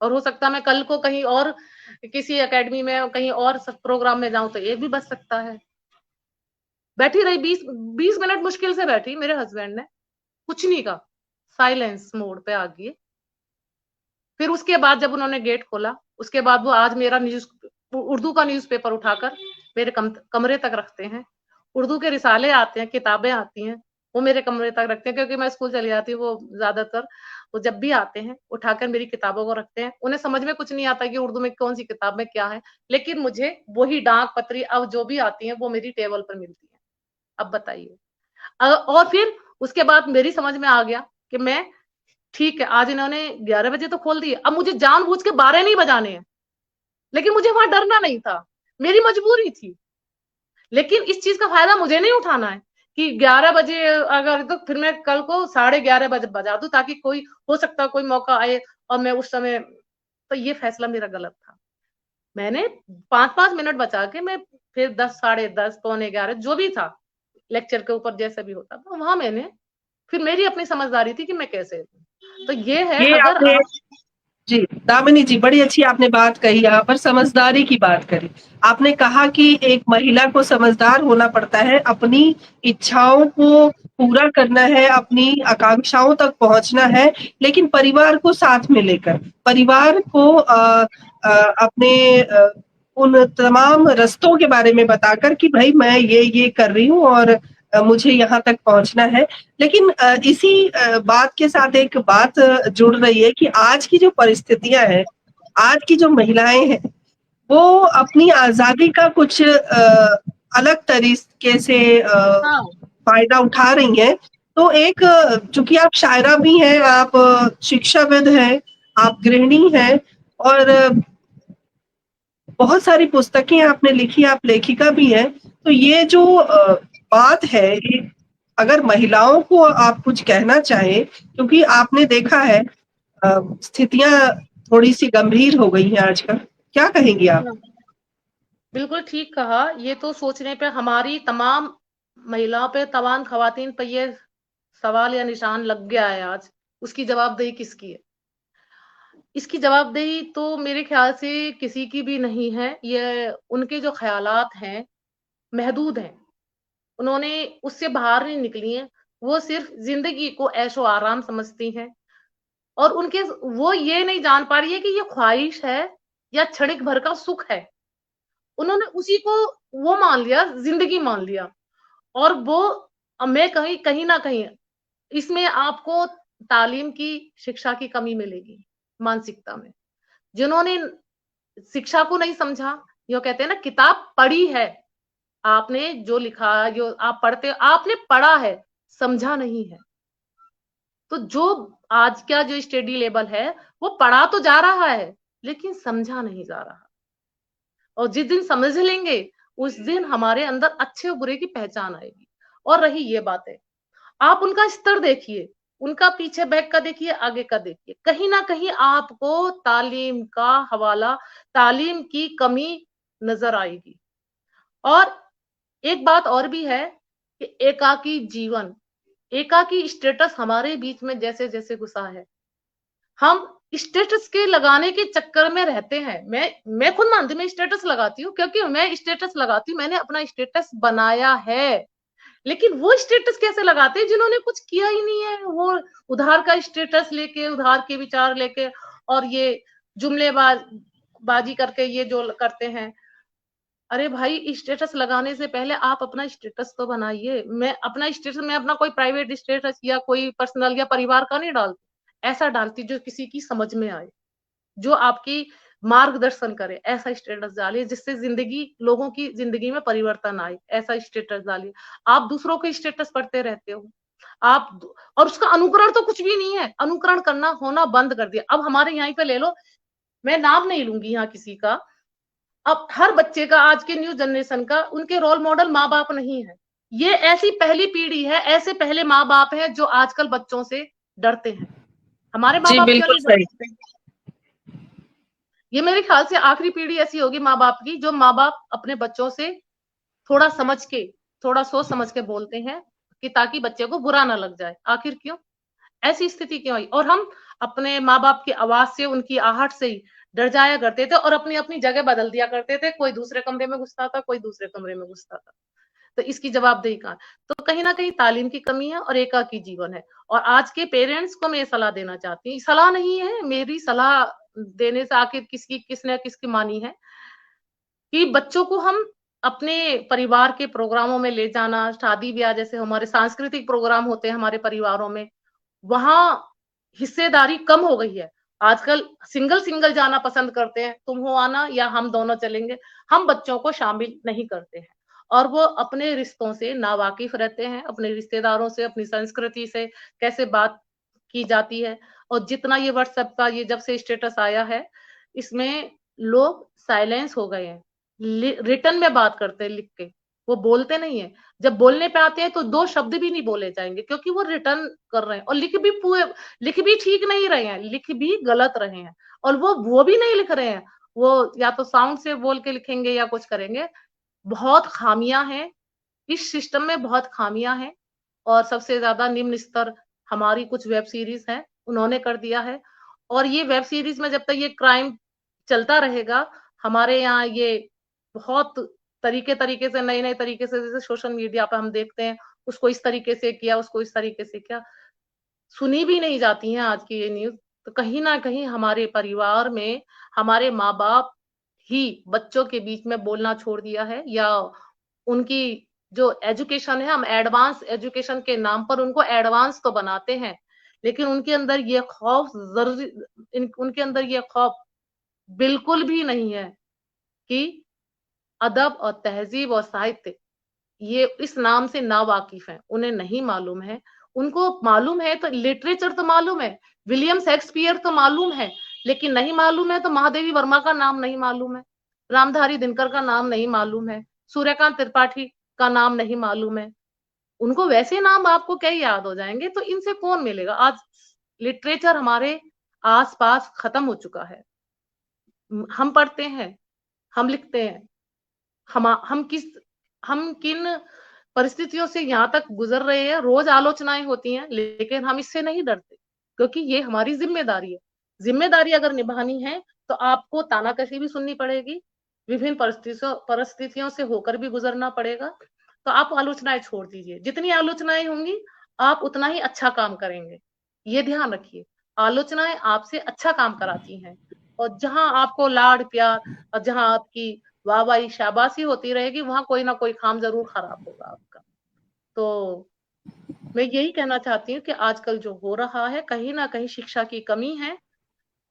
और हो सकता है मैं कल को कहीं और किसी एकेडमी में कहीं और प्रोग्राम में जाऊं, तो एक भी बज सकता है। बैठी रही 20 मिनट मुश्किल से बैठी। मेरे हस्बैंड ने कुछ नहीं कहा, साइलेंस मोड पे आ गई। फिर उसके बाद जब उन्होंने गेट खोला, उसके बाद वो आज मेरा उर्दू का न्यूज़पेपर उठाकर मेरे कमरे तक रखते हैं। उर्दू के रिसाले आते हैं, किताबें आती हैं, वो मेरे कमरे तक रखते हैं, क्योंकि मैं स्कूल चली जाती हूँ। वो ज्यादातर, वो जब भी आते हैं उठाकर मेरी किताबों को रखते हैं। उन्हें समझ में कुछ नहीं आता कि उर्दू में कौन सी किताब में क्या है, लेकिन मुझे वही डाक पत्री अब जो भी आती है वो मेरी टेबल पर मिलती है। अब बताइए। और फिर उसके बाद मेरी समझ में आ गया कि मैं, ठीक है, आज इन्होंने 11 बजे तो खोल दिए, अब मुझे जानबूझ के 12 नहीं बजाने हैं। लेकिन मुझे वहां डरना नहीं था, मेरी मजबूरी थी। लेकिन इस चीज का फायदा मुझे नहीं उठाना है कि 11 बजे अगर, तो फिर मैं कल को 11:30 बजे बजा दूं, ताकि कोई, हो सकता है कोई मौका आए और मैं उस समय, तो ये फैसला मेरा गलत था। मैंने 5-5 मिनट बचा के मैं फिर 10, 10:30, पौने 11 जो भी था, लेक्चर के ऊपर जैसा भी होता था, वहां मैंने, फिर मेरी अपनी समझदारी थी कि मैं कैसे, तो ये है ये अगर आपने, आप। जी, दामिनी जी बड़ी अच्छी आपने बात कही, यहाँ पर समझदारी की बात करी। आपने कहा कि एक महिला को समझदार होना पड़ता है, अपनी इच्छाओं को पूरा करना है, अपनी आकांक्षाओं तक पहुँचना है, लेकिन परिवार को साथ में लेकर, परिवार को अपने उन तमाम रास्तों के बारे में बताकर कि भई मैं ये कर रही हूँ और मुझे यहाँ तक पहुँचना है। लेकिन इसी बात के साथ एक बात जुड़ रही है कि आज की जो परिस्थितियाँ हैं, आज की जो महिलाएं हैं वो अपनी आजादी का कुछ अलग तरीके से हाँ फायदा उठा रही हैं। तो एक चूंकि आप शायरा भी हैं, आप शिक्षाविद हैं, आप गृहिणी हैं और बहुत सारी पुस्तकें आपने लिखी, आप लेखिका भी हैं। तो ये जो बात है, ये अगर महिलाओं को आप कुछ कहना चाहें, क्योंकि आपने देखा है स्थितियां थोड़ी सी गंभीर हो गई हैं आजकल, क्या कहेंगी आप? हाँ, बिल्कुल ठीक कहा। ये तो सोचने पे हमारी तमाम महिलाओं पे, तमाम खवातीन पे ये सवाल या निशान लग गया है आज। उसकी जवाबदेही किसकी है? इसकी जवाबदेही तो मेरे ख्याल से किसी की भी नहीं है। ये उनके जो ख़यालात हैं, महदूद हैं। उन्होंने उससे बाहर नहीं निकली हैं। वो सिर्फ़ ज़िंदगी को ऐशो-आराम समझती हैं और उनके वो ये नहीं जान पा रही है कि ये ख़्वाहिश है या क्षणिक भर का सुख है। उन्होंने उसी को वो मान लिया, ज़िंदगी मान लिया और वो मैं कहीं कहीं न कहीं इसमें आपको तालीम की, शिक्षा की कमी मिलेगी, मानसिकता में। जिन्होंने शिक्षा को नहीं समझा, यो कहते हैं ना किताब पढ़ी है, आपने जो लिखा, जो आप पढ़ते हो, आपने पढ़ा है, समझा नहीं है। तो जो आज का जो स्टडी लेवल है, वो पढ़ा तो जा रहा है, लेकिन समझा नहीं जा रहा। और जिस दिन समझ लेंगे, उस दिन हमारे अंदर अच्छे और बुरे की पहचान आएगी। और रही ये बातें, आप उनका स्तर देखिए, उनका पीछे बैक का देखिए, आगे का देखिए। कहीं न कहीं आपको तालीम का हवाला, तालीम की कमी नज़र आएगी। और एक बात और भी है कि एकाकी जीवन, एकाकी स्टेटस हमारे बीच में जैसे-जैसे घुसा है, हम स्टेटस के लगाने के चक्कर में रहते हैं। मैं खुद मानती हूँ, मैं स्टेटस लगाती हूँ क्योंकि मैं स्टेटस लगाती हूँ, मैंने अपना स्टेटस बनाया है। लेकिन वो स्टेटस कैसे लगाते हैं जिन्होंने कुछ किया ही नहीं है। वो उधार का स्टेटस लेके, उधार के विचार लेके और ये जुमलेबाजी करके ये जो करते हैं। अरे भाई, स्टेटस लगाने से पहले आप अपना स्टेटस तो बनाइए। मैं अपना कोई प्राइवेट स्टेटस या कोई पर्सनल या परिवार का नहीं डालती। ऐसा डालती जो किसी की समझ में आए, जो आपकी मार्गदर्शन करे, ऐसा स्टेटस डालिए जिससे ज़िंदगी, लोगों की ज़िंदगी में परिवर्तन आए, ऐसा स्टेटस डालिए। आप दूसरों के स्टेटस पढ़ते रहते हो, आप द और उसका अनुकरण तो कुछ भी नहीं है, अनुकरण करना होना बंद कर दिया। अब हमारे यहीं पे ले लो, मैं नाम नहीं लूँगी यहाँ किसी का, अब हर बच्चे का, आज के न्यू जनरेशन का, उनके रोल मॉडल माँ-बाप नहीं है। ये ऐसी पहली पीढ़ी है, ऐसे पहले माँ-बाप हैं जो आजकल बच्चों से डरते हैं। हमारे जी, माँ-बाप क्यों बिल्कुल नहीं सही। डरते? ये मेरे ख्याल से आखिरी पीढ़ी ऐसी होगी माँ-बाप की, जो माँ-बाप अपने बच्चों से थोड़ा समझ के, थोड़ा सोच समझ के बोलते हैं कि ताकि बच्चे को बुरा ना लग जाए। आखिर क्यों? ऐसी स्थिति क्यों आई? और हम अपने माँ-बाप की आवाज़ से, उनकी आहट से ही डर जाया करते थे और अपनी-अपनी जगह बदल दिया करते थे। कोई दूसरे कमरे में घुसता था, कोई दूसरे कमरे में घुसता था। तो इसकी जवाबदेही कहाँ? तो कहीं न कहीं तालीम की कमी है और एकाकी जीवन है। और आज के पेरेंट्स को मैं ये सलाह देना चाहती हूँ, सलाह नहीं है, मेरी सलाह देने से आखिर किसने किसकी मानी है, कि बच्चों को हम अपने परिवार के प्रोग्रामों में ले जाना, शादी-ब्याह जैसे हमारे सांस्कृतिक प्रोग्राम होते हैं हमारे परिवारों में, वहाँ हिस्सेदारी कम हो गई है। आजकल सिंगल-सिंगल जाना पसंद करते हैं, तुम हो आना या हम दोनों चलेंगे। हम बच्चों को शामिल नहीं करते हैं और वो अपने रिश्तों से नावाकिफ़ रहते हैं, अपने रिश्तेदारों से, अपनी संस्कृति से कैसे बात की जाती है। और जितना ये व्हाट्सएप का ये जब से स्टेटस आया है, इसमें लोग साइलेंस हो गए हैं। रिटर्न में बात करते हैं लिख के, वो बोलते नहीं है। जब बोलने पे आते हैं तो 2 शब्द भी नहीं बोले जाएँगे क्योंकि वो रिटर्न कर रहे हैं और लिख भी ठीक नहीं रहे हैं, लिख भी गलत रहे हैं और वो भी नहीं लिख रहे हैं। वो या तो साउंड से बोल के लिखेंगे या कुछ करेंगे। बहुत खामियाँ हैं, इस सिस्टम में बहुत खामियाँ हैं और सबसे ज़्यादा निम्न स्तर हमारी कुछ वेब सीरीज़ हैं, उन्होंने कर दिया है। और ये वेब सीरीज़ में जब तक ये क्राइम चलता रहेगा, हमारे यहाँ ये बहुत तरीके-तरीके से, नए-नए तरीके से, जैसे सोशल मीडिया पे हम देखते हैं, उसको इस तरीके से किया, उसको इस तरीके से किया, सुनी भी नहीं जाती हैं आज की ये न्यूज़। तो कहीं न कहीं हमारे परिवार में हमारे माँ-बाप ही बच्चों के बीच में बोलना छोड़ दिया है या उनकी जो एजुकेशन है, हम एडवांस एजुकेशन के नाम पर उनको एडवांस तो बनाते हैं, लेकिन उनके अंदर ये खौफ ज़रूरी, उनके अंदर ये खौफ बिल्कुल भी नहीं है कि अदब और तहजीब और साहित्य ये इस नाम से नावाकिफ हैं, उन्हें नहीं मालूम है। उनको मालूम है तो लिटरेचर तो मालूम है, विलियम शेक्सपियर तो मालूम है, लेकिन नहीं मालूम है तो महादेवी वर्मा का नाम नहीं मालूम है, रामधारी दिनकर का नाम नहीं मालूम है, सूर्यकांत त्रिपाठी का नाम नहीं मालूम है। उनको वैसे नाम आपको क्या ही याद हो जाएंगे, तो इनसे कौन मिलेगा? आज लिटरेचर हमारे आस-पास खत्म हो चुका है। हम पढ़ते हैं, हम लिखते हैं, हम किन परिस्थितियों से यहाँ तक गुजर रहे हैं, रोज आलोचनाएं होती हैं, लेकिन हम इससे नहीं डरते, क्योंकि ये हमारी जिम्मेदारी है। जिम्मेदारी अगर निभानी है तो आपको तानाकशी भी सुननी पड़ेगी, विभिन्न परिस्थितियों से होकर भी गुजरना पड़ेगा। तो आप आलोचनाएं छोड़ दीजिए, जितनी आलोचनाएं होंगी आप उतना ही अच्छा काम करेंगे, ये ध्यान रखिए। आलोचनाएं आपसे अच्छा काम कराती हैं, और जहां आपको लाड प्यार और जहां आपकी वाहवाही शाबाशी होती रहेगी, वहां कोई ना कोई काम जरूर खराब होगा आपका। तो मैं यही कहना चाहती हूँ कि आजकल जो हो रहा है, कहीं ना कहीं शिक्षा की कमी है।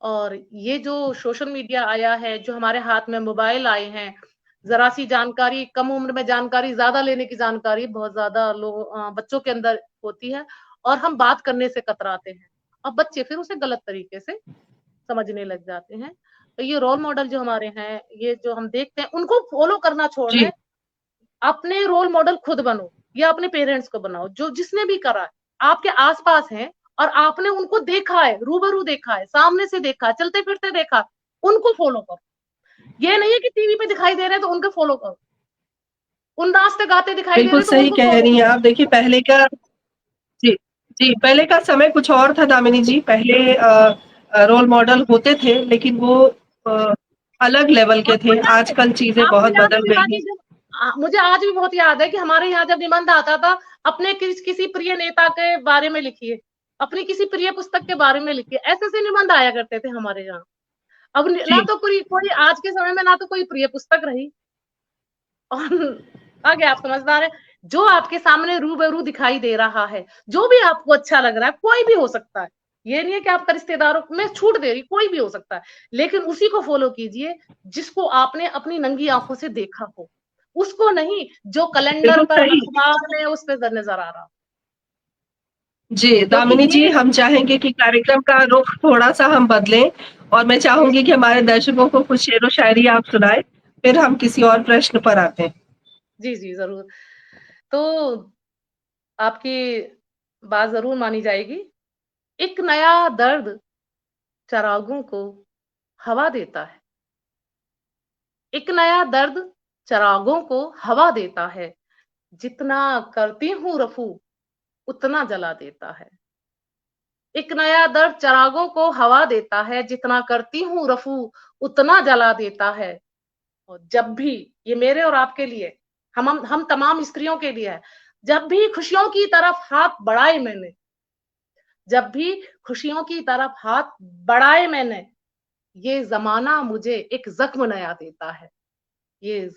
और ये जो सोशल मीडिया आया है, जो हमारे हाथ में मोबाइल आए हैं, जरा सी जानकारी, कम उम्र में जानकारी ज्यादा लेने की जानकारी बहुत ज्यादा बच्चों के अंदर होती है, और हम बात करने से कतराते हैं। अब बच्चे फिर उसे गलत तरीके से समझने लग जाते हैं। तो ये रोल मॉडल जो हमारे हैं, ये जो हम देखते हैं, उनको फॉलो करना छोड़ जी दें, अपने रोल मॉडल खुद बनो, या अपने पेरेंट्स को बनाओ, जो जिसने भी करा है, आपके आसपास है और आपने उनको देखा है, रूबरू देखा है, सामने से देखा है, चलते फिरते देखा है, उनको फॉलो करो। ये नहीं है कि टीवी पे दिखाई दे रहे हैं तो उनको फॉलो करो, उन नाचते गाते दिखाई दे बिल्कुल रहे हैं तो सही उनको कह फॉलो रही हैं करो। आप। देखिए पहले का, जी जी, पहले का समय कुछ और था दामिनी जी। पहले रोल मॉडल होते थे, लेकिन वो अ, अलग लेवल के आपको थे। याद है, आजकल चीजें आपको बहुत याद है बदल गई हैं। विभाजी, जब मुझे आज भी बहुत याद है कि हमारे यहाँ जब निबंध आता था, अपने किसी प्रिय नेता के बारे में लिखिए, अपनी किसी प्रिय पुस्तक के बारे में लिखिए, ऐसे ऐसे निबंध आया करते थे हमारे यहाँ। अब ना जी तो कोई आज के समय में ना तो कोई प्रिय पुस्तक रही, और आगे आप समझदार है, जो आपके सामने रूबरू दिखाई दे रहा है, जो भी आपको अच्छा लग रहा है, कोई भी हो सकता है। ये नहीं है कि आपका रिश्तेदारों में छूट दे रही, कोई भी हो सकता है, लेकिन उसी को फॉलो कीजिए जिसको आपने अपनी नंगी आंखों से देखा हो, उसको नहीं जो कैलेंडर बिल्कुल पर सही। अखबार में उस पे नजर आ रहा, जी, क्योंकि दामिनी जी, ये हम चाहेंगे कि कार्यक्रम का रुख थोड़ा-सा हम बदलें, और मैं जी चाहूँगी कि हमारे दर्शकों को कुछ शेरो-शायरी आप सुनाएँ, फिर हम किसी और प्रश्न पर आते हैं। जी जी जरूर। तो आपकी बात जरूर मानी जाएगी। एक नया दर्द चरागों को हवा देता है, एक नया दर्द चरागों को हवा देता है, जितना करती हूँ रफू उतना जला देता है। एक नया दर्द चरागों को हवा देता है, जितना करती हूँ रफू उतना जला देता है। और जब भी, ये मेरे और आपके लिए, हम तमाम स्त्रियों के लिए है, जब भी खुशियों की तरफ हाथ बढ़ाए मैंने, जब भी खुशियों की तरफ हाथ बढ़ाए मैंने, ये जमाना मुझे एक जख्म नया देता है, ये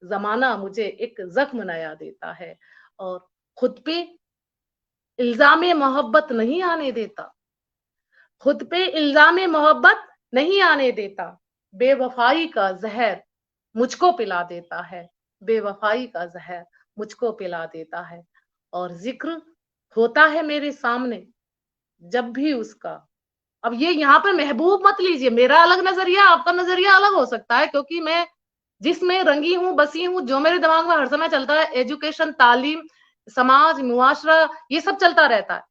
जमाना मुझे एक जख्म नया देता है। और खुद पे इल्जाम मोहब्बत नहीं आने देता, खुद पे इल्जाम मोहब्बत नहीं आने देता, बेवफाई का जहर मुझको पिला देता है, बेवफाई का जहर मुझको पिला देता है। और जिक्र होता है मेरे सामने जब भी उसका। अब ये यहाँ पे महबूब मत लीजिए, मेरा अलग नजरिया, आपका नजरिया अलग हो सकता है, क्योंकि मैं जिसमें रंगी हूँ, बसी हूँ, जो मेरे दिमाग में हर समय चलता है, एजुकेशन, तालीम, समाज, मुआशरा, ये सब चलता रहता है।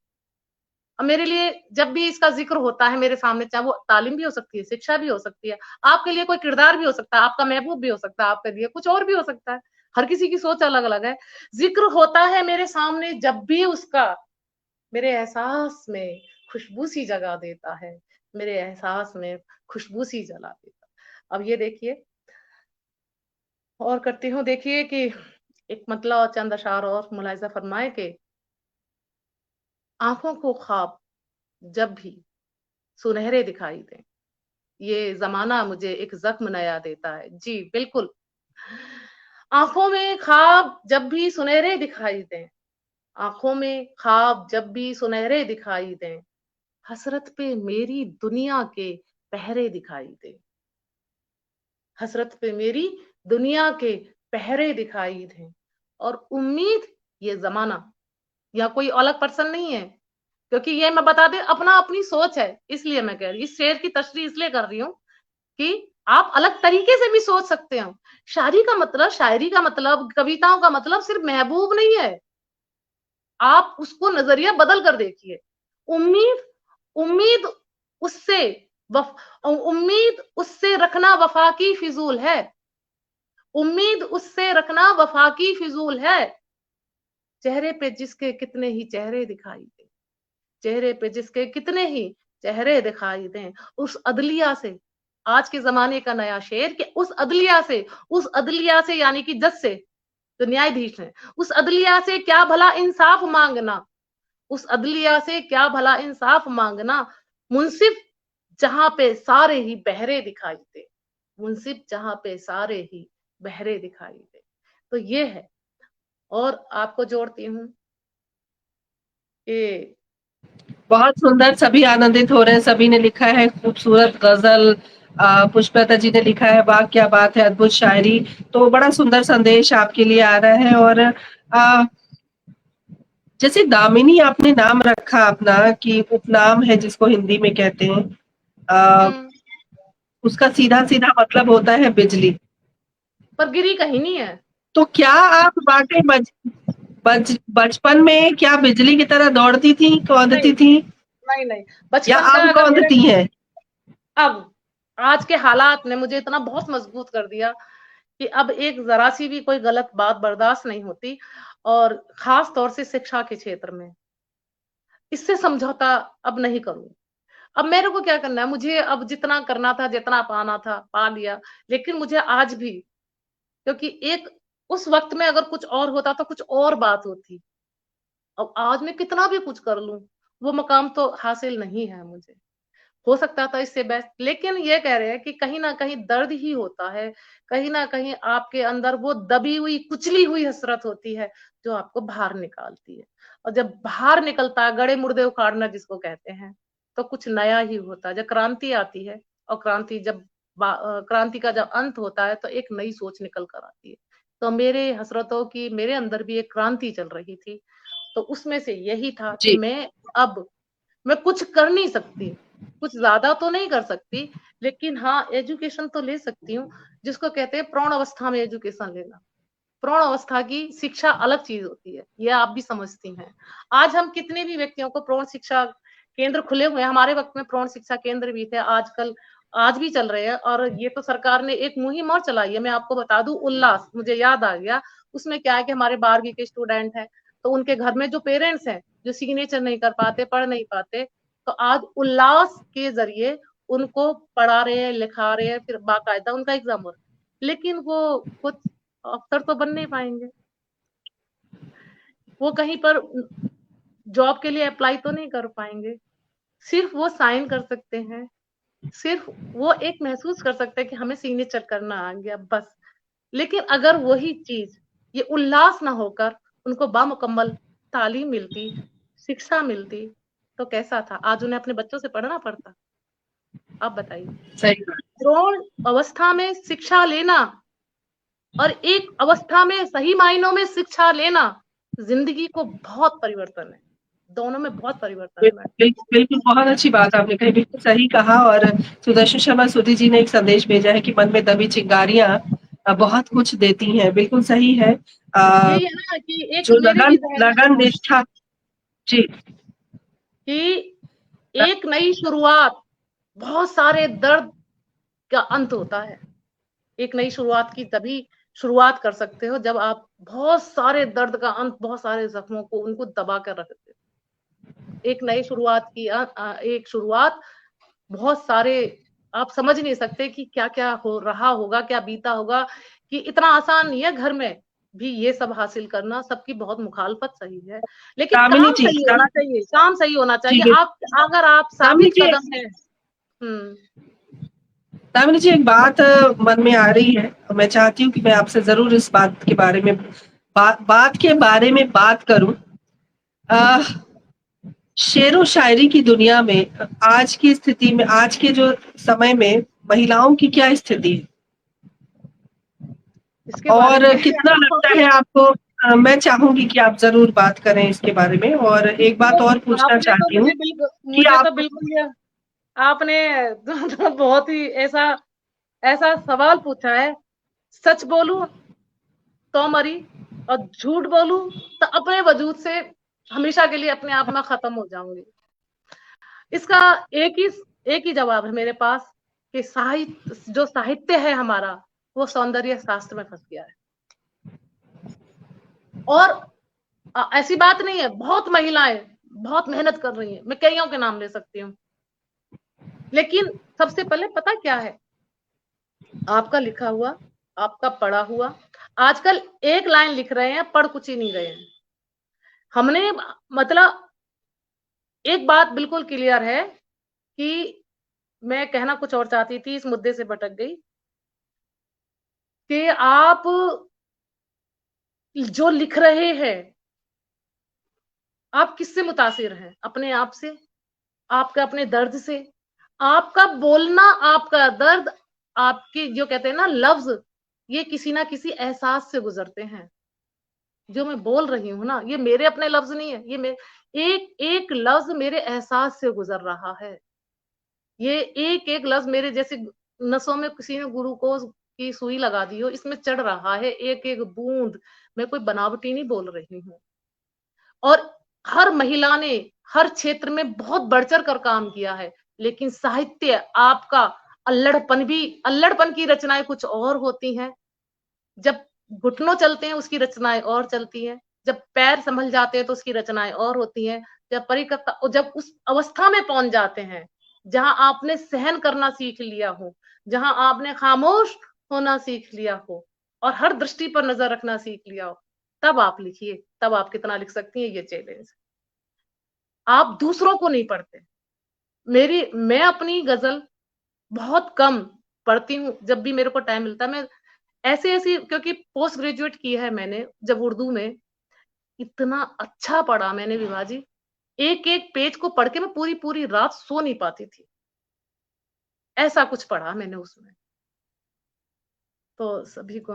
अब मेरे लिए जब भी इसका जिक्र होता है मेरे सामने, चाहे वो तालीम भी हो सकती है, शिक्षा भी हो सकती है, आपके लिए कोई किरदार भी हो सकता है, आपका महबूब भी हो सकता है, आपके लिए कुछ और भी हो सकता है, हर किसी की सोच अलग अलग है। जिक्र होता है मेरे सामने जब भी उसका, मेरे एहसास में खुशबू सी जगा देता है, मेरे एहसास में खुशबू सी जला देता है। अब ये देखिए, और करती हूँ, देखिए कि एक मतलब और चंद अशार और मुलाहिजा फरमाए कि आंखों को ख्वाब जब भी सुनहरे दिखाई दें, ये जमाना मुझे एक जख्म नया देता है। जी बिल्कुल, आंखों में ख्वाब जब भी सुनहरे दिखाई दें, आंखों में ख्वाब जब भी सुनहरे दिखाई दें, हसरत पे मेरी दुनिया के पहरे दिखाई दें। हसरत पे मेरी दुनिया के पहरे दिखाई दें, और उम्मीद ये जमाना, या कोई अलग पर्सन नहीं है, क्योंकि ये मैं बता दें अपना अपनी सोच है, इसलिए मैं कह रही हूँ, इस शेर की तशरीह इसलिए कर रही हूँ कि आप अलग तरीके से भी सोच सकते हो। शायरी का मतलब, कविताओं का मतलब सिर्फ महबूब नहीं है, आप उसको नजरिया बदल कर देखिए। उम्मीद उम्मीद उससे उम्मीद उससे रखना वफा की फिजूल है, उम्मीद उससे रखना वफा की फिजूल है, चेहरे पे जिसके कितने ही चेहरे दिखाई दे, चेहरे पे जिसके कितने ही चेहरे दिखाई दें, उस अदलिया से, आज के जमाने का नया शेर, कि उस अदलिया से यानी कि जज से, जो न्यायाधीश है, उस अदलिया से क्या भला इंसाफ मांगना, उस अदलिया से क्या भला इंसाफ मांगना, मुंसिफ जहां पे सारे ही बहरे दिखाई दे, मुंसिफ जहां पे सारे ही बहरे दिखाई दे। तो ये है, और आपको जोड़ती हूँ कि बहुत सुंदर, सभी आनंदित हो रहे हैं, सभी ने लिखा है खूबसूरत गजल। पुष्पलता जी ने लिखा है, वाह क्या बात है, अद्भुत शायरी। तो बड़ा सुंदर संदेश आपके लिए आ रहा है। और जैसे दामिनी आपने नाम रखा अपना, कि उपनाम है जिसको हिंदी में कहते हैं, आ, हम्म, उसका सीधा सीधा मतलब होता है बिजली। पर गिरी कहीं नहीं है। तो क्या आप वाकई बचपन में क्या बिजली की तरह दौड़ती थी, नहीं, कौंधती थी, नहीं, नहीं, या बचपन का अब अगर मेरे, कौंधती हैं? अब आज के हालात ने मुझे इतना बहुत मजबूत कर दिया कि अब एक जरा सी भी कोई गलत बात बर्दाश्त नहीं होती, और खास तौर से शिक्षा के क्षेत्र में इससे समझौता अब नहीं करूं। अब मेरे को क्या करना है, मुझे अब जितना करना था, जितना पाना था पा लिया, लेकिन मुझे आज भी, क्योंकि एक उस वक्त में अगर कुछ और होता तो कुछ और बात होती, अब आज मैं कितना भी कुछ कर लूं, वो मकाम तो हासिल नहीं है मुझे। हो सकता था इससे बेस्ट, लेकिन ये कह रहे हैं कि कहीं ना कहीं दर्द ही होता है, कहीं ना कहीं आपके अंदर वो दबी हुई कुचली हुई हसरत होती है जो आपको बाहर निकालती है, और जब बाहर निकलता है, गड़े मुर्दे उखाड़ना जिसको कहते हैं, तो कुछ नया ही होता है। जब क्रांति आती है, और क्रांति का जब अंत होता है, तो एक नई सोच निकल कर आती है। तो मेरे हसरतों की, मेरे अंदर भी एक क्रांति चल रही थी, तो उसमें से यही था कि जी, मैं कुछ कर नहीं सकती, कुछ ज्यादा तो नहीं कर सकती, लेकिन हाँ एजुकेशन तो ले सकती हूँ, जिसको कहते हैं प्रौढ़ अवस्था में एजुकेशन लेना। प्रौढ़ अवस्था की शिक्षा अलग चीज होती है, ये आप भी समझती हैं। आज हम कितने भी व्यक्तियों को प्रौढ़ शिक्षा केंद्र खुले हुए हैं, हमारे वक्त में प्रौढ़ शिक्षा केंद्र भी थे, आजकल आज भी चल रहे हैं, और ये तो सरकार ने एक मुहिम और चलाई है। मैं आपको बता दूं, उल्लास, मुझे याद आ गया, उसमें क्या है कि हमारे 12वीं के स्टूडेंट हैं, तो उनके घर में जो पेरेंट्स हैं, जो सिग्नेचर नहीं कर पाते, पढ़ नहीं पाते, तो आज उल्लास के जरिए उनको पढ़ा रहे हैं, लिखा रहे हैं, फिर बाकायदा उनका एग्जाम हो रहा है। लेकिन वो खुद अफसर तो बन नहीं पाएंगे, वो कहीं पर जॉब के लिए अप्लाई तो नहीं कर पाएंगे, सिर्फ वो साइन कर सकते हैं, सिर्फ वो एक महसूस कर सकते हैं कि हमें सिग्नेचर करना आ गया, बस। लेकिन अगर वही चीज, ये उल्लास ना होकर उनको बामुकम्मल तालीम मिलती, शिक्षा मिलती, तो कैसा था, आज उन्हें अपने बच्चों से पढ़ना पड़ता। आप बताइए। सही बात। प्रौढ़ अवस्था में शिक्षा लेना और एक अवस्था में सही मायनों में शिक्षा लेना, जिंदगी को बहुत परिवर्तन है, दोनों में बहुत परिवर्तन है मैडम। बिल्कुल, बहुत अच्छी बात आपने कही, बिल्कुल सही कहा। और सुदर्शन शर्मा सुधी जी ने एक संदेश भेजा है कि मन में दबी चिंगारियाँ बहुत कुछ देती हैं। बिल्कुल सही है। यही है ना कि एक जो मेरे भी लगन जहन में लगन निष्ठा। जी, कि एक नई शुरुआत बहुत सारे दर्द का अंत होता है। एक नई शुरुआत की तभी शुरुआत कर सकते हो जब आप बहुत सारे दर्द का अंत, बहुत सारे जख्मों को उनको दबा कर रखते हो। एक नई शुरुआत की एक शुरुआत, बहुत सारे, आप समझ नहीं सकते कि क्या क्या हो रहा होगा, क्या बीता होगा, कि इतना आसान नहीं है घर में भी ये सब हासिल करना, सबकी बहुत मुखालफत सही है, लेकिन दामिनी काम जी, सही होना चाहिए, काम सही होना जी, चाहिए। आप, अगर आप दामिनी साबित जी, कदम है। हम्म। दामिनी जी, एक बात मन में आ रही है, मैं चाहती हूँ कि मैं आपसे जरूर इस बात के बारे में बात करूं। अ, शेरो शायरी की दुनिया में आज की स्थिति में, आज के जो समय में महिलाओं की क्या स्थिति है? इसके बारे और में कितना लगता है आपको, मैं चाहूंगी कि आप जरूर बात करें इसके बारे में, और एक बात तो और पूछना आपने तो चाहती हूँ कि मुझे तो आप, बिल्कुल ये आपने तो बहुत ही ऐसा ऐसा सवाल पूछा है। सच बोलूं तो मरी, और झूठ बोलूं तो अपने वजूद से हमेशा के लिए अपने आप में खत्म हो जाऊंगी। इसका एक ही जवाब है मेरे पास कि साहित्य है हमारा, वो सौंदर्य शास्त्र में फंस गया है। और ऐसी बात नहीं है, बहुत महिलाएं बहुत मेहनत कर रही हैं, मैं कईयों के नाम ले सकती हूँ। लेकिन सबसे पहले पता क्या है, आपका लिखा हुआ, आपका पढ़ा हुआ। आजकल एक लाइन लिख रहे हैं, पढ़ कुछ ही नहीं रहे हैं। हमने मतलब एक बात बिल्कुल क्लियर है कि मैं कहना कुछ और चाहती थी, इस मुद्दे से भटक गई कि आप जो लिख रहे हैं, आप किससे मुतासिर हैं? अपने आप से, आपके अपने दर्द से। आपका बोलना, आपका दर्द, आपके जो कहते हैं ना लफ्ज, ये किसी ना किसी एहसास से गुजरते हैं। जो मैं बोल रही हूँ ना, ये मेरे अपने लफ्ज नहीं है, ये मेरे एक एक लफ्ज मेरे एहसास से गुजर रहा है। ये एक एक लफ्ज मेरे जैसे नसों में किसी ने ग्लूकोज की सुई लगा दी हो, इसमें चढ़ रहा है एक एक बूंद। मैं कोई बनावटी नहीं बोल रही हूँ। और हर महिला ने हर क्षेत्र में बहुत बढ़ चढ़ कर काम किया है। लेकिन साहित्य आपका अल्लड़पन की रचनाएं कुछ और होती हैं। जब घुटनों चलते हैं उसकी रचनाएं और चलती हैं। जब पैर संभल जाते हैं तो उसकी रचनाएं और होती हैं। जब उस अवस्था में पहुंच जाते हैं जहां आपने सहन करना सीख लिया हो, जहां आपने खामोश होना सीख लिया हो और हर दृष्टि पर नजर रखना सीख लिया हो, तब आप लिखिए। तब आप कितना लिख सकती हैं, ये चैलेंज। आप दूसरों को नहीं पढ़ते। मैं अपनी गजल बहुत कम पढ़ती हूँ। जब भी मेरे को टाइम मिलता है, मैं ऐसे ऐसी, क्योंकि पोस्ट ग्रेजुएट की है मैंने जब उर्दू में, इतना अच्छा पढ़ा मैंने विभाजी। एक एक पेज को पढ़ के मैं पूरी पूरी रात सो नहीं पाती थी, ऐसा कुछ पढ़ा मैंने उसमें। तो सभी को,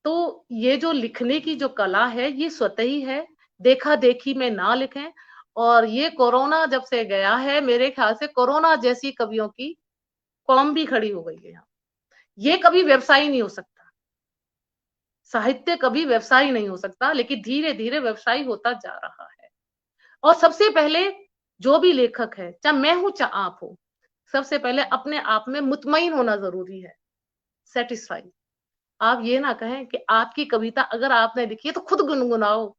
तो ये जो लिखने की जो कला है ये स्वतः ही है, देखा देखी में ना लिखें। और ये कोरोना जब से गया है, मेरे ख्याल से कोरोना जैसी कवियों की कौम भी खड़ी हो गई है यहाँ। ये कभी व्यवसाय नहीं हो सकता, साहित्य कभी व्यवसाय नहीं हो सकता, लेकिन धीरे धीरे व्यवसाय होता जा रहा है। और सबसे पहले जो भी लेखक है, चाहे मैं हूं चाहे आप हो, सबसे पहले अपने आप में मुतमईन होना जरूरी है, सेटिस्फाई। आप ये ना कहें कि आपकी कविता अगर आपने लिखी है तो खुद गुनगुनाओ,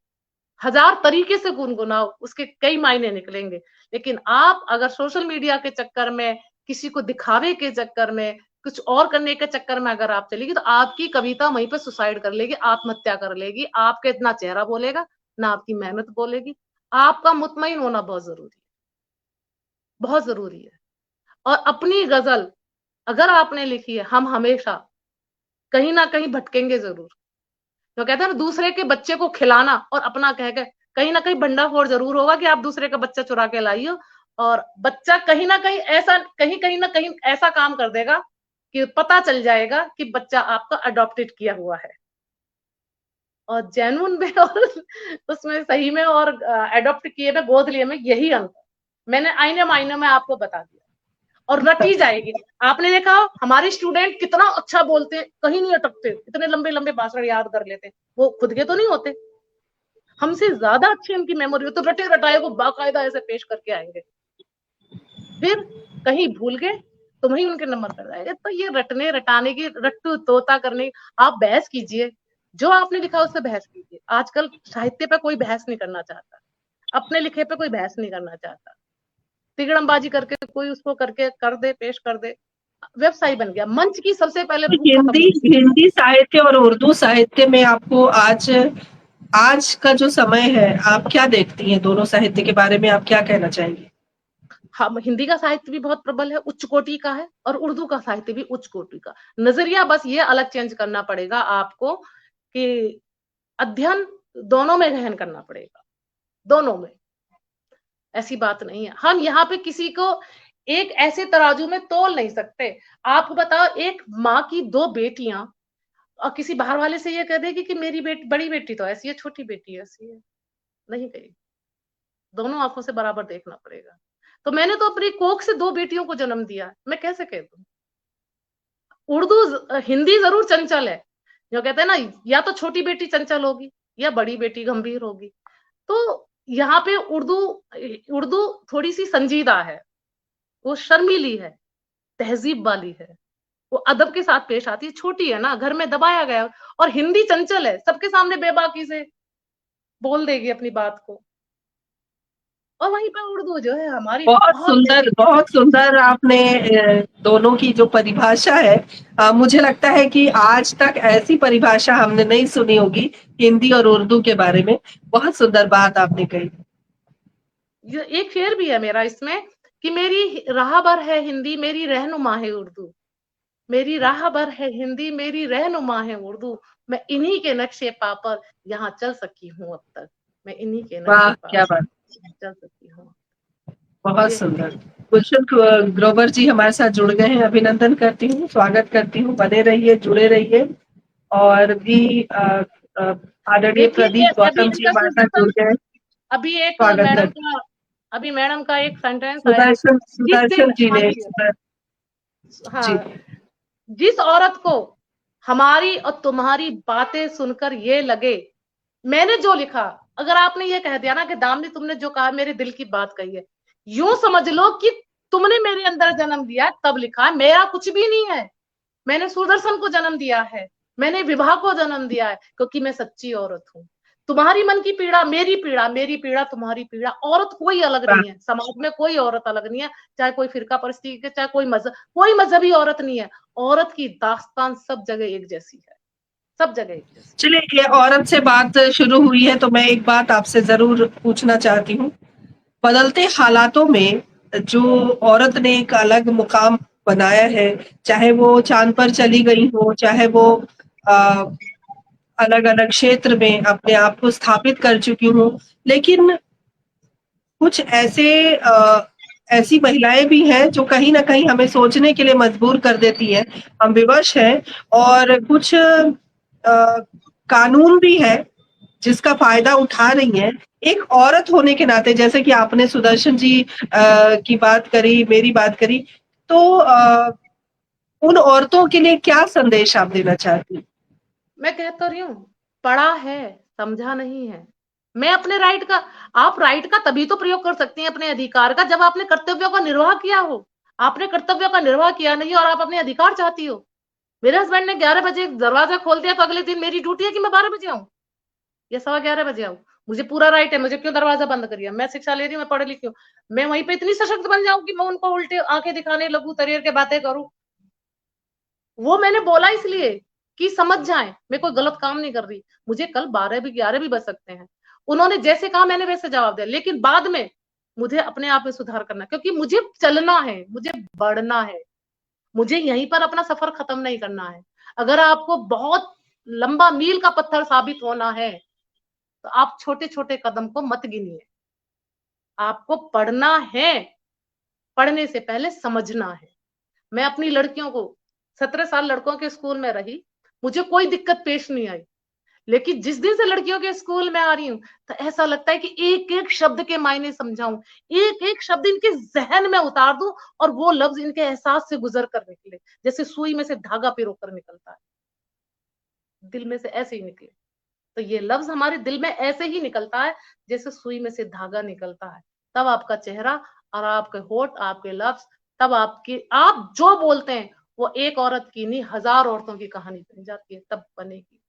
हजार तरीके से गुनगुनाओ, उसके कई मायने निकलेंगे। लेकिन आप अगर सोशल मीडिया के चक्कर में, किसी को दिखावे के चक्कर में, कुछ और करने के चक्कर में अगर आप चलेगी, तो आपकी कविता वहीं पर सुसाइड कर लेगी, आत्महत्या कर लेगी। आपके इतना चेहरा बोलेगा ना, आपकी मेहनत बोलेगी। आपका मुतमईन होना बहुत जरूरी है, बहुत जरूरी है। और अपनी गजल अगर आपने लिखी है, हम हमेशा कहीं ना कहीं भटकेंगे जरूर। तो कहते हैं ना, दूसरे के बच्चे को खिलाना और अपना कह के, कहीं ना कहीं भंडाफोड़ जरूर होगा कि आप दूसरे का बच्चा चुरा के लाई हो। और बच्चा कहीं ना कहीं ऐसा, कहीं ना कहीं ऐसा काम कर देगा कि पता चल जाएगा कि बच्चा आपका अडॉप्टेड किया हुआ है। और जेन्युइन में और उसमें सही में और अडॉप्ट किए में, गोद लिए में, यही अंतर मैंने आईने मायने में आपको बता दिया। और रटी जाएगी। आपने देखा हमारे स्टूडेंट कितना अच्छा बोलते हैं, कहीं नहीं अटकते, इतने लंबे लंबे भाषण याद कर लेते हैं, वो खुद के तो नहीं होते, हमसे ज्यादा अच्छी उनकी मेमोरी हो, तो रटे रटाए वो बाकायदा ऐसे पेश करके आएंगे। फिर कहीं भूल गए तो वहीं उनके नंबर कर जाएंगे। तो ये रटने रटाने की, रट्टू तोता करने, आप बहस कीजिए, जो आपने लिखा उससे बहस कीजिए। आजकल साहित्य पे कोई बहस नहीं करना चाहता, अपने लिखे पे कोई बहस नहीं करना चाहता। तिगड़मबाजी करके कोई उसको करके कर दे, पेश कर दे, व्यवसाय बन गया। मंच की सबसे पहले भूख खत्म हिंदी हो गई। हिंदी साहित्य और उर्दू साहित्य में आपको आज आज का जो समय है, आप क्या देखती हैं? दोनों साहित्य के बारे में आप क्या कहना चाहेंगे? हम हिंदी का साहित्य भी बहुत प्रबल है, उच्च कोटि का है, और उर्दू का साहित्य भी उच्च कोटि का। नजरिया बस ये अलग चेंज करना पड़ेगा आपको कि अध्ययन दोनों में गहन करना पड़ेगा, दोनों में। ऐसी बात नहीं है, हम यहाँ पे किसी को एक ऐसे तराजू में तोल नहीं सकते। आप बताओ, एक माँ की दो बेटियां, और किसी बाहर वाले से ये कह देगी कि मेरी बड़ी बेटी तो ऐसी है, छोटी बेटी ऐसी है, नहीं कहेगी। दोनों आंखों से बराबर देखना पड़ेगा। तो मैंने तो अपनी कोख से 2 बेटियों को जन्म दिया, मैं कैसे कह दूं? उर्दू हिंदी जरूर चंचल है, जो कहते हैं ना, या तो छोटी बेटी चंचल होगी या बड़ी बेटी गंभीर होगी। तो यहाँ पे उर्दू उर्दू थोड़ी सी संजीदा है, वो शर्मीली है, तहजीब वाली है, वो अदब के साथ पेश आती है, छोटी है ना, घर में दबाया गया। और हिंदी चंचल है, सबके सामने बेबाकी से बोल देगी अपनी बात को। और वहीं पर उर्दू जो है हमारी बहुत बहुत सुंदर आपने दोनों की जो परिभाषा है, मुझे लगता है कि आज तक ऐसी परिभाषा हमने नहीं सुनी होगी हिंदी और उर्दू के बारे में। बहुत सुंदर बात आपने कही। एक शेर भी है मेरा इसमें कि मेरी राहबर है हिंदी, मेरी रहनुमा है उर्दू। मेरी राहबर है हिंदी, मेरी रहनुमा है उर्दू। मैं इन्हीं के नक्शे पा पर यहाँ चल सकी हूँ अब तक। मैं इन्हीं के वाह, नक्शे पा क्या बात, चल सकी हूँ। बहुत ये है। सुंदर। गुलशन ग्रोवर जी हमारे साथ जुड़ गए हैं, अभिनंदन करती हूँ, स्वागत करती हूँ। बने रहिए, जुड़े रहिए। और भी आदरणीय देखिए प्रदीप अभी गौतम जी इनका हमारे साथ जुड़ सुदर्शन, गए हैं, अभी एक स्वागत मैडम करती हूँ। का अभी मैडम का एक सेंटेंस आया। सुदर्शन जिस दिन, सुदर्शन जी हाँ ने जी, जी, हाँ, जिस औरत को हमारी और तुम्हारी बातें सुनकर ये लगे मैंने जो लिखा, अगर आपने ये कह दिया ना कि दामिनी तुमने जो कहा मेरे दिल की बात कही है, यूं समझ लो कि तुमने मेरे अंदर जन्म दिया है, तब लिखा है। मेरा कुछ भी नहीं है, मैंने सुदर्शन को जन्म दिया है, मैंने विवाह को जन्म दिया है, क्योंकि मैं सच्ची औरत हूँ। तुम्हारी मन की पीड़ा मेरी पीड़ा, मेरी पीड़ा तुम्हारी पीड़ा। औरत कोई अलग वाह, नहीं है, समाज में कोई औरत अलग नहीं है, चाहे कोई फिरका परिस्थिति के, चाहे कोई मजहबी औरत नहीं है। औरत की दास्तान सब जगह एक जैसी है, सब जगह एक जैसी। चलिए, ये औरत से बात शुरू हुई है तो मैं एक बात आपसे ज़रूर पूछना चाहती हूँ। बदलते हालातों में जो औरत ने एक अलग मुकाम बनाया है, चाहे वो चाँद पर चली गई हो, चाहे वो अ, अलग-अलग क्षेत्र में अपने आप को स्थापित कर चुकी हों, लेकिन कुछ ऐसी महिलाएँ भी हैं जो कहीं न कहीं हमें सोचने के लिए मजबूर कर देती हैं। हम विवश हैं और कुछ कानून भी है जिसका फ़ायदा उठा रही हैं। एक औरत होने के नाते, जैसे कि आपने सुदर्शन जी की बात करी, मेरी बात करी, तो उन औरतों के लिए क्या संदेश आप देना चाहती हैं? मैं कह तो रही हूँ, पढ़ा है, समझा नहीं है। मैं अपने राइट का, आप राइट का तभी तो प्रयोग कर सकती हैं, अपने अधिकार का, जब आपने कर्तव्यों का निर्वाह किया हो। आपने कर्तव्यों का निर्वाह किया नहीं और आप अपने अधिकार चाहती हो। मेरे हस्बैंड ने 11 बजे दरवाजा खोल दिया तो अगले दिन मेरी ड्यूटी है कि मैं 12 बजे आऊं या 11:15 बजे आऊं। मुझे पूरा राइट है, मुझे क्यों दरवाजा बंद करिए? मैं शिक्षा ले रही हूँ, मैं पढ़ लिखी हूँ। मैं वहीं पे इतनी सशक्त बन जाऊं कि मैं उनको उल्टे आंखें दिखाने लगूं, तरीर के बातें करूं? वो मैंने बोला इसलिए कि समझ जाए मैं कोई गलत काम नहीं कर रही। मुझे कल 12 भी 11 भी बज सकते हैं। उन्होंने जैसे कहा मैंने वैसे जवाब दिया, लेकिन बाद में मुझे अपने आप में सुधार करना, क्योंकि मुझे चलना है, मुझे बढ़ना है, मुझे यहीं पर अपना सफर खत्म नहीं करना है। अगर आपको बहुत लंबा मील का पत्थर साबित होना है तो आप छोटे छोटे कदम को मत गिनिए। आपको पढ़ना है, पढ़ने से पहले समझना है। मैं अपनी लड़कियों को 17 साल लड़कों के स्कूल में रही, मुझे कोई दिक्कत पेश नहीं आई। लेकिन जिस दिन से लड़कियों के स्कूल में आ रही हूँ तो ऐसा लगता है कि एक एक शब्द के मायने समझाऊं, एक एक शब्द इनके जहन में उतार दूं और वो लफ्ज इनके एहसास से गुजर कर निकले, जैसे सुई में से धागा पिरोकर निकलता है, दिल में से ऐसे ही निकले। तो ये लफ्ज हमारे दिल में ऐसे ही निकलता है जैसे सुई में से धागा निकलता है। तब आपका चेहरा और आपके होठ, आपके लफ्ज, तब आपकी आप जो बोलते हैं वो एक औरत की नहीं, 1000 औरतों की कहानी बन जाती है, तब बनेगी।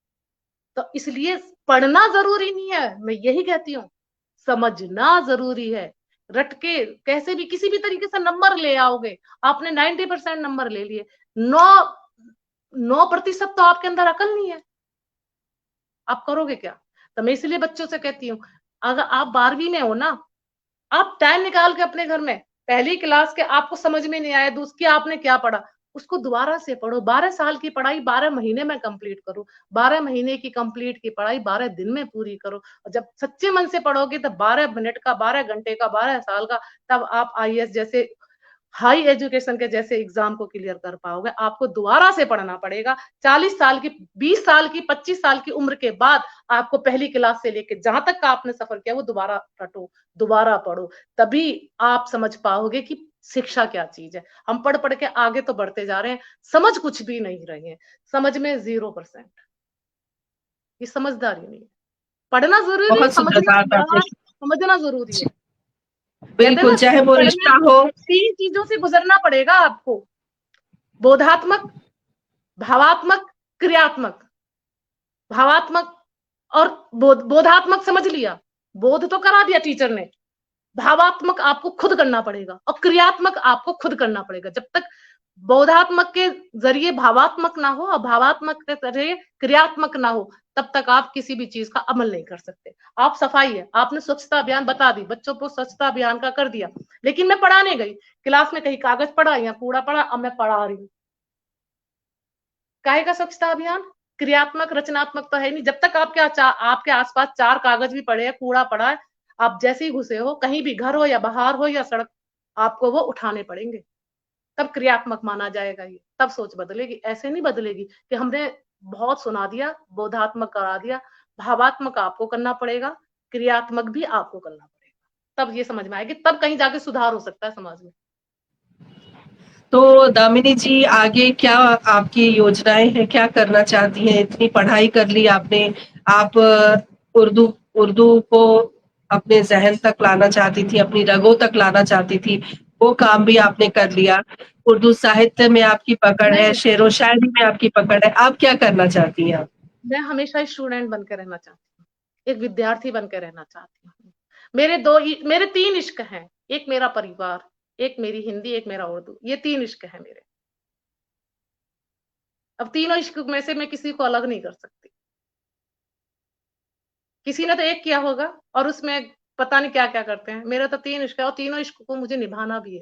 तो इसलिए पढ़ना जरूरी नहीं है, मैं यही कहती हूँ, समझना जरूरी है। रट के कैसे भी किसी भी तरीके से नंबर ले आओगे, आपने 90% नंबर ले लिए, 9% तो आपके अंदर अकल नहीं है, आप करोगे क्या? तो मैं इसलिए बच्चों से कहती हूँ, अगर आप 12वीं में हो ना, आप टाइम निकाल के अपने घर में पहली क्लास के आपको समझ में नहीं आया, दूसरी आपने क्या पढ़ा, उसको दोबारा से पढ़ो। 12 साल की पढ़ाई 12 महीने में कंप्लीट करो। 12 महीने की कंप्लीट की पढ़ाई 12 दिन में पूरी करो। और जब सच्चे मन से पढ़ोगे तो 12 मिनट का, 12 घंटे का, 12 साल का, तब आप आईएएस जैसे हाई एजुकेशन के जैसे एग्जाम को क्लियर कर पाओगे। आपको दोबारा से पढ़ना पड़ेगा। 40 साल की, 20 साल की, 25 साल की उम्र के बाद आपको पहली क्लास से लेके जहां तक का आपने सफर किया वो दोबारा रटो, दोबारा पढ़ो, तभी आप समझ पाओगे कि शिक्षा क्या चीज है। हम पढ़ पढ़ के आगे तो बढ़ते जा रहे हैं, समझ कुछ भी नहीं रहे हैं, समझ में 0%। ये समझदारी नहीं है। पढ़ना जरूरी है, बहुत सुंदर बात आपने समझना जरूरी है। कहते हैं बिल्कुल, ना, चाहे वो पढ़ने रिश्ता हो। 3 चीजों से गुजरना पड़ेगा आपको, बोधात्मक, भावात्मक, क्रियात्मक। भावात्मक और बोधात्मक समझ लिया, बोध तो करा दिया टीचर ने, भावात्मक आपको खुद करना पड़ेगा और क्रियात्मक आपको खुद करना पड़ेगा। जब तक बोधात्मक के जरिए भावात्मक ना हो और भावात्मक के जरिए क्रियात्मक ना हो, तब तक आप किसी भी चीज का अमल नहीं कर सकते। आप सफाई है, आपने स्वच्छता अभियान बता दी, बच्चों को स्वच्छता अभियान का कर दिया, लेकिन मैं पढ़ाने गई, क्लास में कहीं कागज पड़ा या कूड़ा पड़ा, अब मैं पढ़ा रही हूँ। काहे का स्वच्छता अभियान? क्रियात्मक रचनात्मक तो है नहीं। जब तक आपके आसपास 4 कागज भी पड़े हैं, कूड़ा पड़ा है, आप जैसे ही घुसे हो, कहीं भी घर हो या बाहर हो या सड़क, आपको वो उठाने पड़ेंगे, तब क्रियात्मक माना जाएगा ये, तब सोच बदलेगी। ऐसे नहीं बदलेगी कि हमने बहुत सुना दिया, बोधात्मक करा दिया, भावात्मक आपको करना पड़ेगा, क्रियात्मक भी आपको करना पड़ेगा, तब ये समझ में आएगी, तब कहीं जाके सुधार हो सकता है समाज में। तो दामिनी जी, आगे क्या आपकी योजनाएं हैं, क्या करना चाहती हैं? इतनी पढ़ाई कर ली आपने, आप उर्दू उर्दू को अपने जहन तक लाना चाहती थी, अपनी रगों तक लाना चाहती थी, वो काम भी आपने कर लिया। उर्दू साहित्य में आपकी पकड़ है, नहीं, शेरो शायरी में आपकी पकड़ है, आप क्या करना चाहती हैं आप? मैं हमेशा स्टूडेंट बन के रहना चाहती हूँ, एक विद्यार्थी बन के रहना चाहती हूँ। मेरे 3 इश्क हैं, एक मेरा परिवार, एक मेरी हिंदी, एक मेरा उर्दू, ये 3 इश्क हैं मेरे। अब तीनों इश्क में से मैं किसी को अलग नहीं कर सकती। किसी ने तो एक किया होगा और उसमें पता नहीं क्या क्या करते हैं। मेरा तो 3 इश्क है और तीनों इश्क को मुझे निभाना भी है,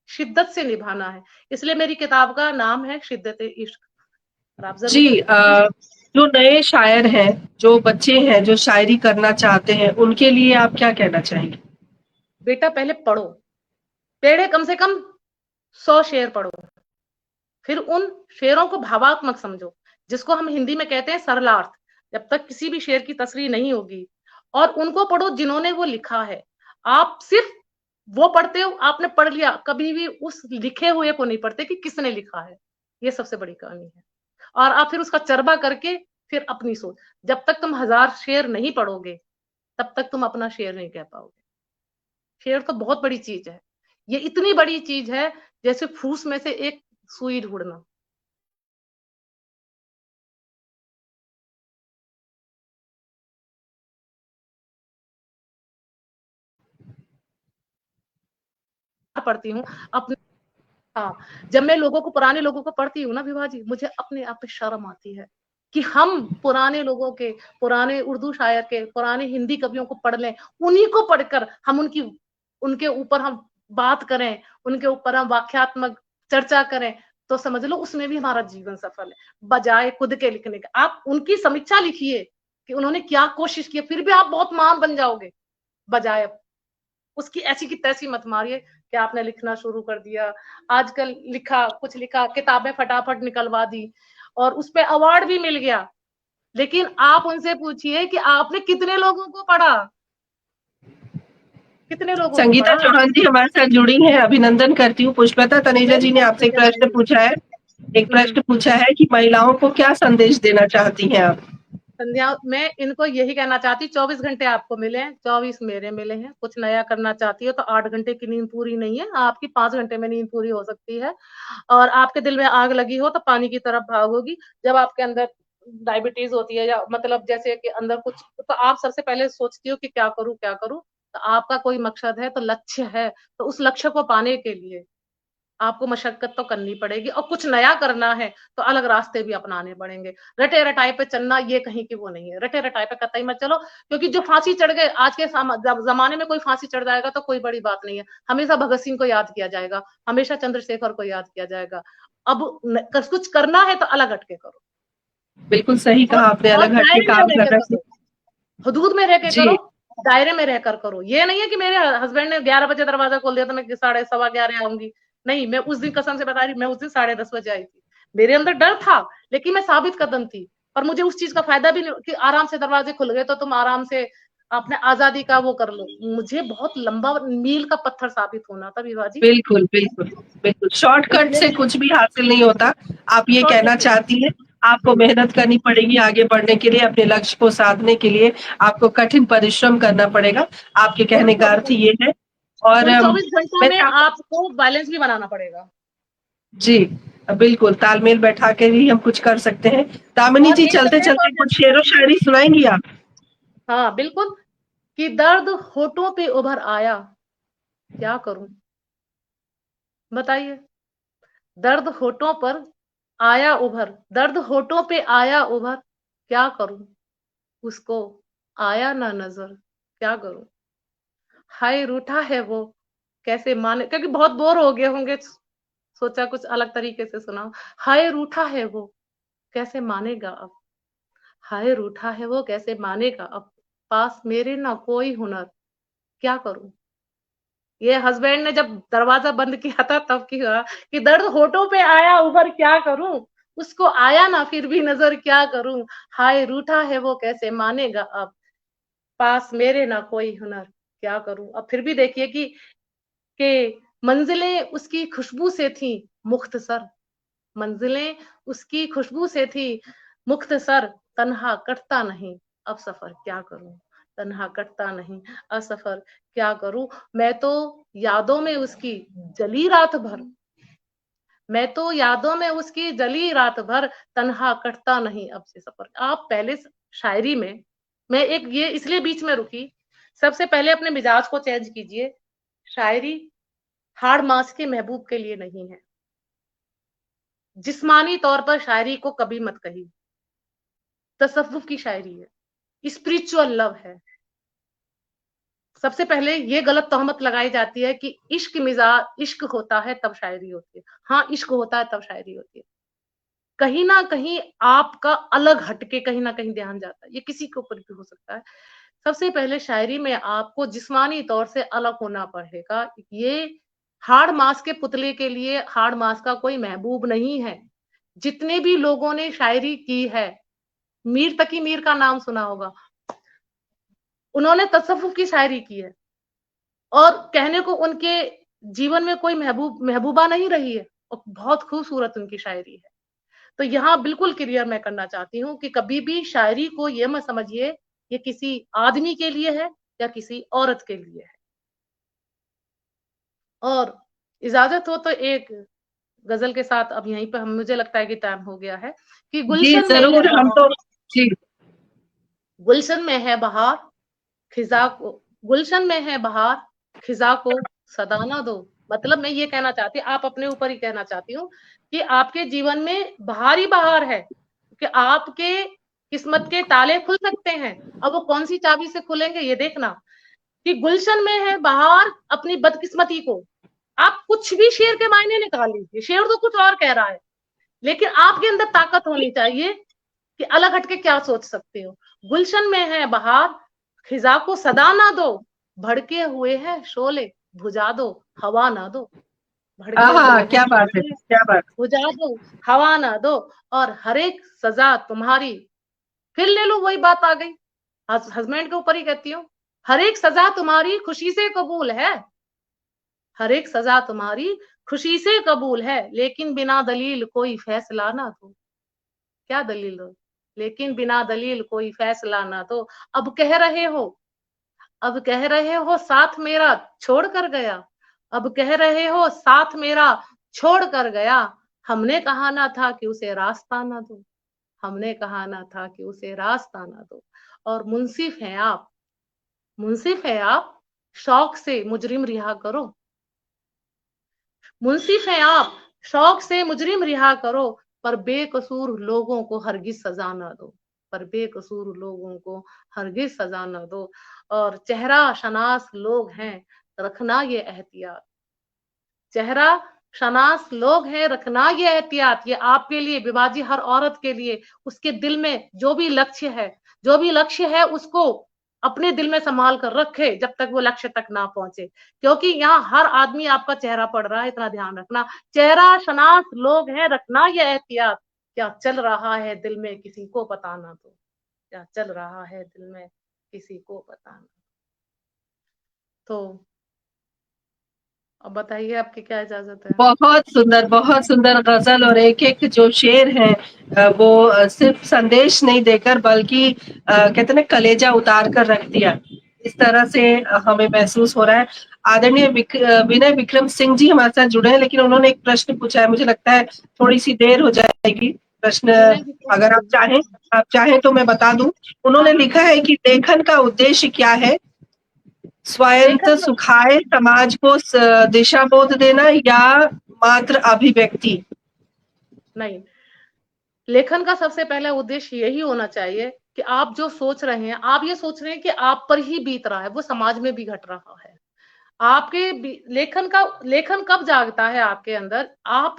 शिद्दत से निभाना है। इसलिए मेरी किताब का नाम है शिद्दत इश्क, और आप जरूर जी, जो नए शायर हैं, जो बच्चे हैं, जो शायरी करना चाहते हैं, उनके लिए आप क्या कहना चाहेंगे? बेटा पहले पढ़ो, पेड़े कम से कम 100 शेर पढ़ो, फिर उन शेरों को भावात्मक समझो, जिसको हम हिंदी में कहते हैं सरलार्थ। जब तक किसी भी शेर की तसरीह नहीं होगी, और उनको पढ़ो जिन्होंने वो लिखा है। आप सिर्फ वो पढ़ते हो, आपने पढ़ लिया, कभी भी उस लिखे हुए को नहीं पढ़ते कि किसने लिखा है। ये सबसे बड़ी कहानी है। और आप फिर उसका चरबा करके फिर अपनी सोच। जब तक तुम 1000 शेर नहीं पढ़ोगे, तब तक तुम अपना शेर नहीं कह पाओगे। शेर तो बहुत बड़ी चीज है, ये इतनी बड़ी चीज है जैसे फूस में से एक सुई ढूंढना। पढ़ती हूँ अपने, हाँ, जब मैं लोगों को, पुराने लोगों को पढ़ती हूँ ना विभा जी, मुझे अपने आप पे शर्म आती है कि हम पुराने लोगों के, पुराने उर्दू शायर के, पुराने हिंदी कवियों को पढ़ लें, उन्हीं को पढ़कर हम उनके ऊपर हम बात करें, उनके ऊपर हम वाक्यात्मक चर्चा करें, तो समझ लो उसमें भी हमारा जीवन सफल है, बजाय खुद के लिखने का। आप उनकी समीक्षा लिखिए कि उन्होंने क्या कोशिश की, फिर भी आप बहुत महान बन जाओगे, बजाय उसकी ऐसी की तैसी मत मारिए कि आपने लिखना शुरू कर दिया। आजकल कुछ लिखा, किताबें फटाफट निकलवा दी और उस पे अवार्ड भी मिल गया, लेकिन आप उनसे पूछिए कि आपने कितने लोगों को पढ़ा, कितने लोगों को संगीता पढ़ा चौहान जी हमारे साथ जुड़ी हैं, अभिनंदन करती हूँ। पुष्पलता तनेजा जी ने आपसे एक प्रश्न पूछा है कि महिलाओं को क्या संदेश देना चाहती हैं आप? संध्या, मैं इनको यही कहना चाहती, 24 घंटे आपको मिले हैं, 24 मेरे मिले हैं। कुछ नया करना चाहती हो तो 8 घंटे की नींद पूरी नहीं है, आपकी 5 घंटे में नींद पूरी हो सकती है। और आपके दिल में आग लगी हो तो पानी की तरफ भागोगी। जब आपके अंदर डायबिटीज होती है, या मतलब जैसे कि अंदर कुछ, तो आप सबसे पहले सोचती हो कि क्या करूं क्या करूं। तो आपका कोई मकसद है, तो लक्ष्य है, तो उस लक्ष्य को पाने के लिए आपको मशक्कत तो करनी पड़ेगी, और कुछ नया करना है तो अलग रास्ते भी अपनाने पड़ेंगे। रटे रटाए पे चलना ये कहीं की वो नहीं है, रटे रटाए पे कतई मत चलो, क्योंकि जो फांसी चढ़ गए आज के जमाने में, कोई फांसी चढ़ जाएगा तो कोई बड़ी बात नहीं है। हमेशा भगत सिंह को याद किया जाएगा, हमेशा चंद्रशेखर को याद किया जाएगा। अब कुछ करना है तो अलग हटके करो, बिल्कुल सही और, कहा आपने, और अलग हट के दायरे में काम रह के करना करो, हदूद में रह के जी। करो, दायरे में रहकर करो। ये नहीं है कि मेरे हस्बैंड ने 11 बजे दरवाजा खोल दिया तो मैं 11:15 आऊंगी। नहीं, मैं उस दिन कसम से बता रही, मैं उस दिन 10:30 बजे आई थी। मेरे अंदर डर था, लेकिन मैं साबित कदम थी, और मुझे उस चीज का फायदा भी नहीं कि आराम से दरवाजे खुल गए तो तुम आराम से अपने आजादी का वो कर लो। मुझे बहुत लंबा मील का पत्थर साबित होना था विभा जी। बिल्कुल बिल्कुल बिल्कुल, शॉर्टकट से कुछ भी हासिल नहीं होता। आप ये कहना चाहती हैं आपको मेहनत करनी पड़ेगी आगे बढ़ने के लिए, अपने लक्ष्य को साधने के लिए आपको कठिन परिश्रम करना पड़ेगा। आपके कहने का अर्थ ये है। और उन 24 घंटों में मैं आपको बैलेंस भी बनाना पड़ेगा। जी बिल्कुल, तालमेल बैठा कर ही हम कुछ कर सकते हैं। दामिनी और जी, एक चलते है चलते और कुछ शेरो शायरी सुनाएंगी आप? हाँ बिल्कुल, कि दर्द होठों पे उभर आया, क्या करूं बताइए। दर्द होठों पर आया उभर, दर्द होठों पे आया उभर, क्या करूं उसको आया ना नजर, क्या करूं। हाय रूठा है वो कैसे माने, क्योंकि बहुत बोर हो गए होंगे, सोचा कुछ अलग तरीके से सुनाओ। हाय रूठा है वो कैसे मानेगा अब, हाय रूठा है वो कैसे मानेगा अब, पास मेरे ना कोई हुनर, क्या करूं। ये हस्बैंड ने जब दरवाजा बंद किया था तब की कि दर्द होठों पे आया उभर, क्या करूं उसको आया ना फिर भी नजर, क्या करूं। हाय रूठा है वो कैसे मानेगा अब, पास मेरे ना कोई हुनर, क्या करूं। अब फिर भी देखिए कि मंजिलें उसकी खुशबू से थी मुख्तसर, मंजिलें उसकी खुशबू से थी मुख्तसर, तन्हा कटता नहीं अब सफर, क्या करूं। तन्हा कटता नहीं अब सफर, क्या करूं। मैं तो यादों में उसकी जली रात भर, मैं तो यादों में उसकी जली रात भर, तन्हा कटता नहीं अब से सफर। आप पहले शायरी में, मैं एक ये इसलिए बीच में रुकी, सबसे पहले अपने मिजाज को चेंज कीजिए। शायरी हाड़ मास के महबूब के लिए नहीं है। जिस्मानी तौर पर शायरी को कभी मत कहिए, तसव्वुफ की शायरी है, स्पिरिचुअल लव है। सबसे पहले ये गलत तोहमत लगाई जाती है कि इश्क मिजाज, इश्क होता है तब शायरी होती है। हाँ, इश्क होता है तब शायरी होती है। कहीं ना कहीं आपका अलग हटके कहीं ना कहीं ध्यान जाता है, ये किसी के ऊपर भी हो सकता है। सबसे पहले शायरी में आपको जिस्मानी तौर से अलग होना पड़ेगा। ये हाड़ मास के पुतले के लिए हाड़ मास का कोई महबूब नहीं है। जितने भी लोगों ने शायरी की है, मीर तकी मीर का नाम सुना होगा, उन्होंने तसव्वुफ की शायरी की है, और कहने को उनके जीवन में कोई महबूबा नहीं रही है, और बहुत खूबसूरत उनकी शायरी है। तो यहाँ बिल्कुल क्लियर मैं करना चाहती हूँ कि कभी भी शायरी को ये मत समझिए ये किसी आदमी के लिए है या किसी औरत के लिए है। और इजाजत हो तो एक गजल के साथ अब यहीं पे हम, मुझे लगता है कि टाइम हो गया है, कि जी गुलशन में है जरूर, हम बहार, तो जी गुलशन में है बहार, खिजा को, गुलशन में है बहार, खिजा को सदा ना दो। मतलब मैं ये कहना चाहती, आप अपने ऊपर ही कहना चाहती हूँ कि आपके जीवन में बहार ही बहार है, कि आपके किस्मत के ताले खुल सकते हैं। अब वो कौन सी चाबी से खुलेंगे ये देखना, कि गुलशन में है बहार अपनी बदकिस्मती को। आप कुछ भी शेर के मायने निकाल लीजिए, शेर तो कुछ और कह रहा है, लेकिन आपके अंदर ताकत होनी चाहिए कि अलग हटके क्या सोच सकते हो। गुलशन में है बहार, खिजा को सदा ना दो, भड़के हुए हैं शोले बुझा दो, हवा ना दो। भड़के हाँ, हुए हैं क्या बात है, शोले क्या बात। बुझा दो, हवा ना दो। और हर एक सजा तुम्हारी, फिर ले लो, वही बात आ गई, हस्बैंड के ऊपर ही कहती हूँ, हर एक सजा तुम्हारी खुशी से कबूल है, हर एक सजा तुम्हारी खुशी से कबूल है, लेकिन बिना दलील कोई फैसला ना दो। क्या दलील दो, लेकिन बिना दलील कोई फैसला ना दो। अब कह रहे हो, अब कह रहे हो साथ मेरा छोड़ कर गया, अब कह रहे हो साथ मेरा छोड़ कर गया, हमने कहा ना था कि उसे रास्ता ना दो, हमने कहा ना था कि उसे रास्ता ना दो। और मुंसिफ हैं आप, मुंसिफ है आप, शौक से मुजरिम रिहा करो, मुंसिफ हैं आप, शौक से मुजरिम रिहा करो, पर बेकसूर लोगों को हरगिज सजा ना दो, पर बेकसूर लोगों को हरगिज सजा ना दो। और चेहरा शनास लोग हैं, रखना ये एहतियात, चेहरा शनास लोग हैं, रखना ये एहतियात। ये आपके लिए विभाजी, हर औरत के लिए, उसके दिल में जो भी लक्ष्य है, जो भी लक्ष्य है उसको अपने दिल में संभाल कर रखे जब तक वो लक्ष्य तक ना पहुंचे, क्योंकि यहाँ हर आदमी आपका चेहरा पढ़ रहा है, इतना ध्यान रखना। चेहरा शनाख्त लोग हैं, रखना ये एहतियात, क्या चल रहा है दिल में किसी को पता ना, तो क्या चल रहा है दिल में किसी को पता ना। तो अब बताइए आपकी क्या इजाजत है। बहुत सुंदर गजल, और एक एक जो शेर है वो सिर्फ संदेश नहीं देकर बल्कि कहते हैं ना कलेजा उतार कर रख दिया, इस तरह से हमें महसूस हो रहा है। आदरणीय विनय विक्रम सिंह जी हमारे साथ जुड़े हैं, लेकिन उन्होंने एक प्रश्न पूछा है, मुझे लगता है थोड़ी सी देर हो जाएगी प्रश्न, विनय विक्रम अगर सिंह, आप चाहें तो मैं बता दूं। उन्होंने हाँ, लिखा है कि लेखन का उद्देश्य क्या है, स्वायत्त लेखन सुखाए समाज को दिशा बोध देना या मात्र अभिव्यक्ति। नहीं, लेखन का सबसे पहला उद्देश्य यही होना चाहिए कि आप जो सोच रहे हैं, आप ये सोच रहे हैं कि आप पर ही बीत रहा है, वो समाज में भी घट रहा है। आपके लेखन कब जागता है आपके अंदर, आप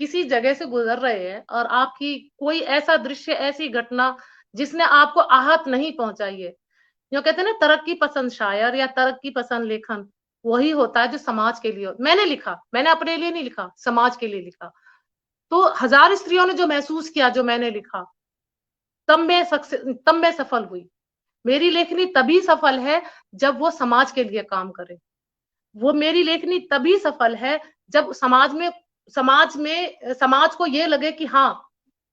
किसी जगह से गुजर रहे हैं और आपकी कोई ऐसा दृश्य, ऐसी घटना जिसने आपको आहत नहीं पहुंचाई है, जो कहते हैं ना तरक्की पसंद शायर या तरक्की पसंद लेखन, वही होता है जो समाज के लिए मैंने लिखा, मैंने अपने लिए नहीं लिखा, समाज के लिए लिखा। तो हजार स्त्रियों ने जो महसूस किया जो मैंने लिखा, तब मैं सफल हुई। मेरी लेखनी तभी सफल है जब वो समाज के लिए काम करे। वो मेरी लेखनी तभी सफल है जब समाज को ये लगे कि हाँ,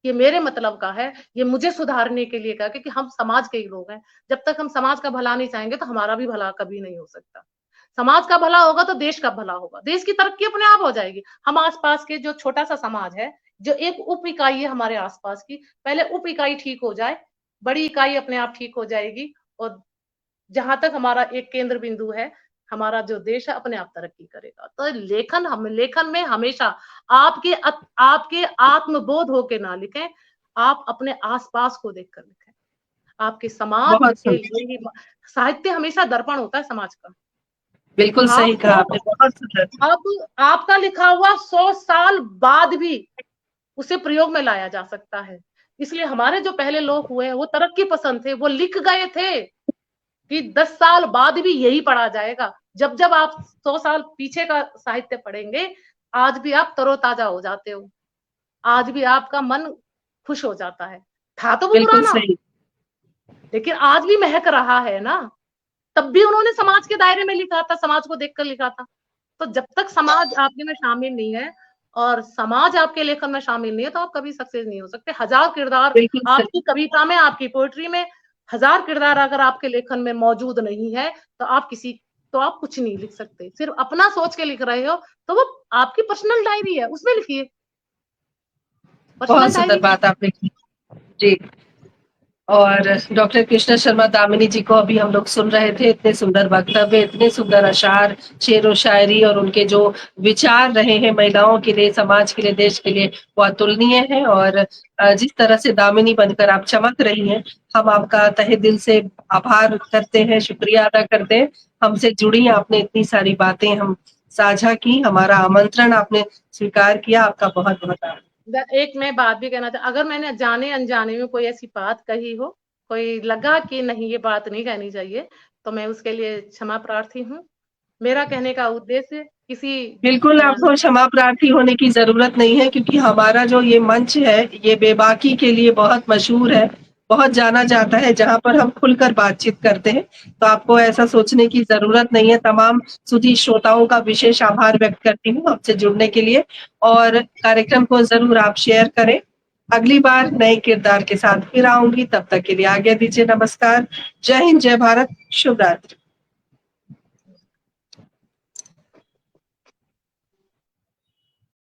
ये मेरे मतलब का है, ये मुझे सुधारने के लिए का, क्योंकि हम समाज के ही लोग हैं। जब तक हम समाज का भला नहीं चाहेंगे तो हमारा भी भला कभी नहीं हो सकता। समाज का भला होगा तो देश का भला होगा, देश की तरक्की अपने आप हो जाएगी। हम आसपास के जो छोटा सा समाज है, जो एक उप इकाई है हमारे आसपास की, पहले उप इकाई ठीक हो जाए, बड़ी इकाई अपने आप ठीक हो जाएगी, और जहां तक हमारा एक केंद्र बिंदु है, हमारा जो देश है अपने आप तरक्की करेगा। तो लेखन में हमेशा आपके आत्मबोध होके ना लिखें, आप अपने आसपास को देखकर लिखें, आपके समाज बहुत के सुंदर, लिए ही। साहित्य हमेशा दर्पण होता है समाज का। बिल्कुल सही कहा आपको आपने, बहुत सुंदर। अब आपका लिखा हुआ 100 साल बाद भी उसे प्रयोग में लाया जा सकता है। इसलिए हमारे जो पहले लोग हुए वो तरक्की पसंद थे, वो लिख गए थे कि 10 साल बाद भी यही पढ़ा जाएगा। जब जब आप 100 साल पीछे का साहित्य पढ़ेंगे, आज भी आप तरोताजा हो जाते हो, आज भी आपका मन खुश हो जाता है। था तो वो बिल्कुल पुराना, सही, लेकिन आज भी महक रहा है ना। तब भी उन्होंने समाज के दायरे में लिखा था, समाज को देखकर लिखा था। तो जब तक समाज आपके में शामिल नहीं है और समाज आपके लेखन में शामिल नहीं है, तो आप कभी सक्सेस नहीं हो सकते। हजार किरदार बिल्कुल आपकी सही। कविता में, आपकी पोएट्री में, हजार किरदार अगर आपके लेखन में मौजूद नहीं है, तो आप कुछ नहीं लिख सकते। सिर्फ अपना सोच के लिख रहे हो, तो वो आपकी पर्सनल डायरी है, उसमें लिखिए, पर्सनल बहुत सुंदर डायरी में। बात आपने की जी। और डॉक्टर कृष्णा शर्मा दामिनी जी को अभी हम लोग सुन रहे थे, इतने सुंदर वक्तव्य, इतने सुंदर अशार, शेर व शायरी, और उनके जो विचार रहे हैं महिलाओं के लिए, समाज के लिए, देश के लिए, वो अतुलनीय है। और जिस तरह से दामिनी बनकर आप चमक रही हैं, हम आपका तहे दिल से आभार करते हैं, शुक्रिया अदा करते हैं। हमसे जुड़ी, आपने इतनी सारी बातें हम साझा की, हमारा आमंत्रण आपने स्वीकार किया, आपका बहुत बहुत आभार। एक मैं बात भी कहना चाहती, अगर मैंने जाने अनजाने में कोई ऐसी बात कही हो, कोई लगा कि नहीं ये बात नहीं कहनी चाहिए, तो मैं उसके लिए क्षमा प्रार्थी हूँ। मेरा कहने का उद्देश्य किसी बिल्कुल, आपको क्षमा प्रार्थी होने की ज़रूरत नहीं है, क्योंकि हमारा जो ये मंच है, ये बेबाकी के लिए बहुत मशहूर है, बहुत जाना जाता है, जहाँ पर हम खुलकर बातचीत करते हैं। तो आपको ऐसा सोचने की ज़रूरत नहीं है। तमाम सुधी श्रोताओं का विशेष आभार व्यक्त करती हूँ आपसे जुड़ने के लिए, और कार्यक्रम को ज़रूर आप शेयर करें। अगली बार नए किरदार के साथ फिर आऊँगी, तब तक के लिए आज्ञा दीजिए। नमस्कार, जय हिंद, जय भारत, शुभ रात्रि।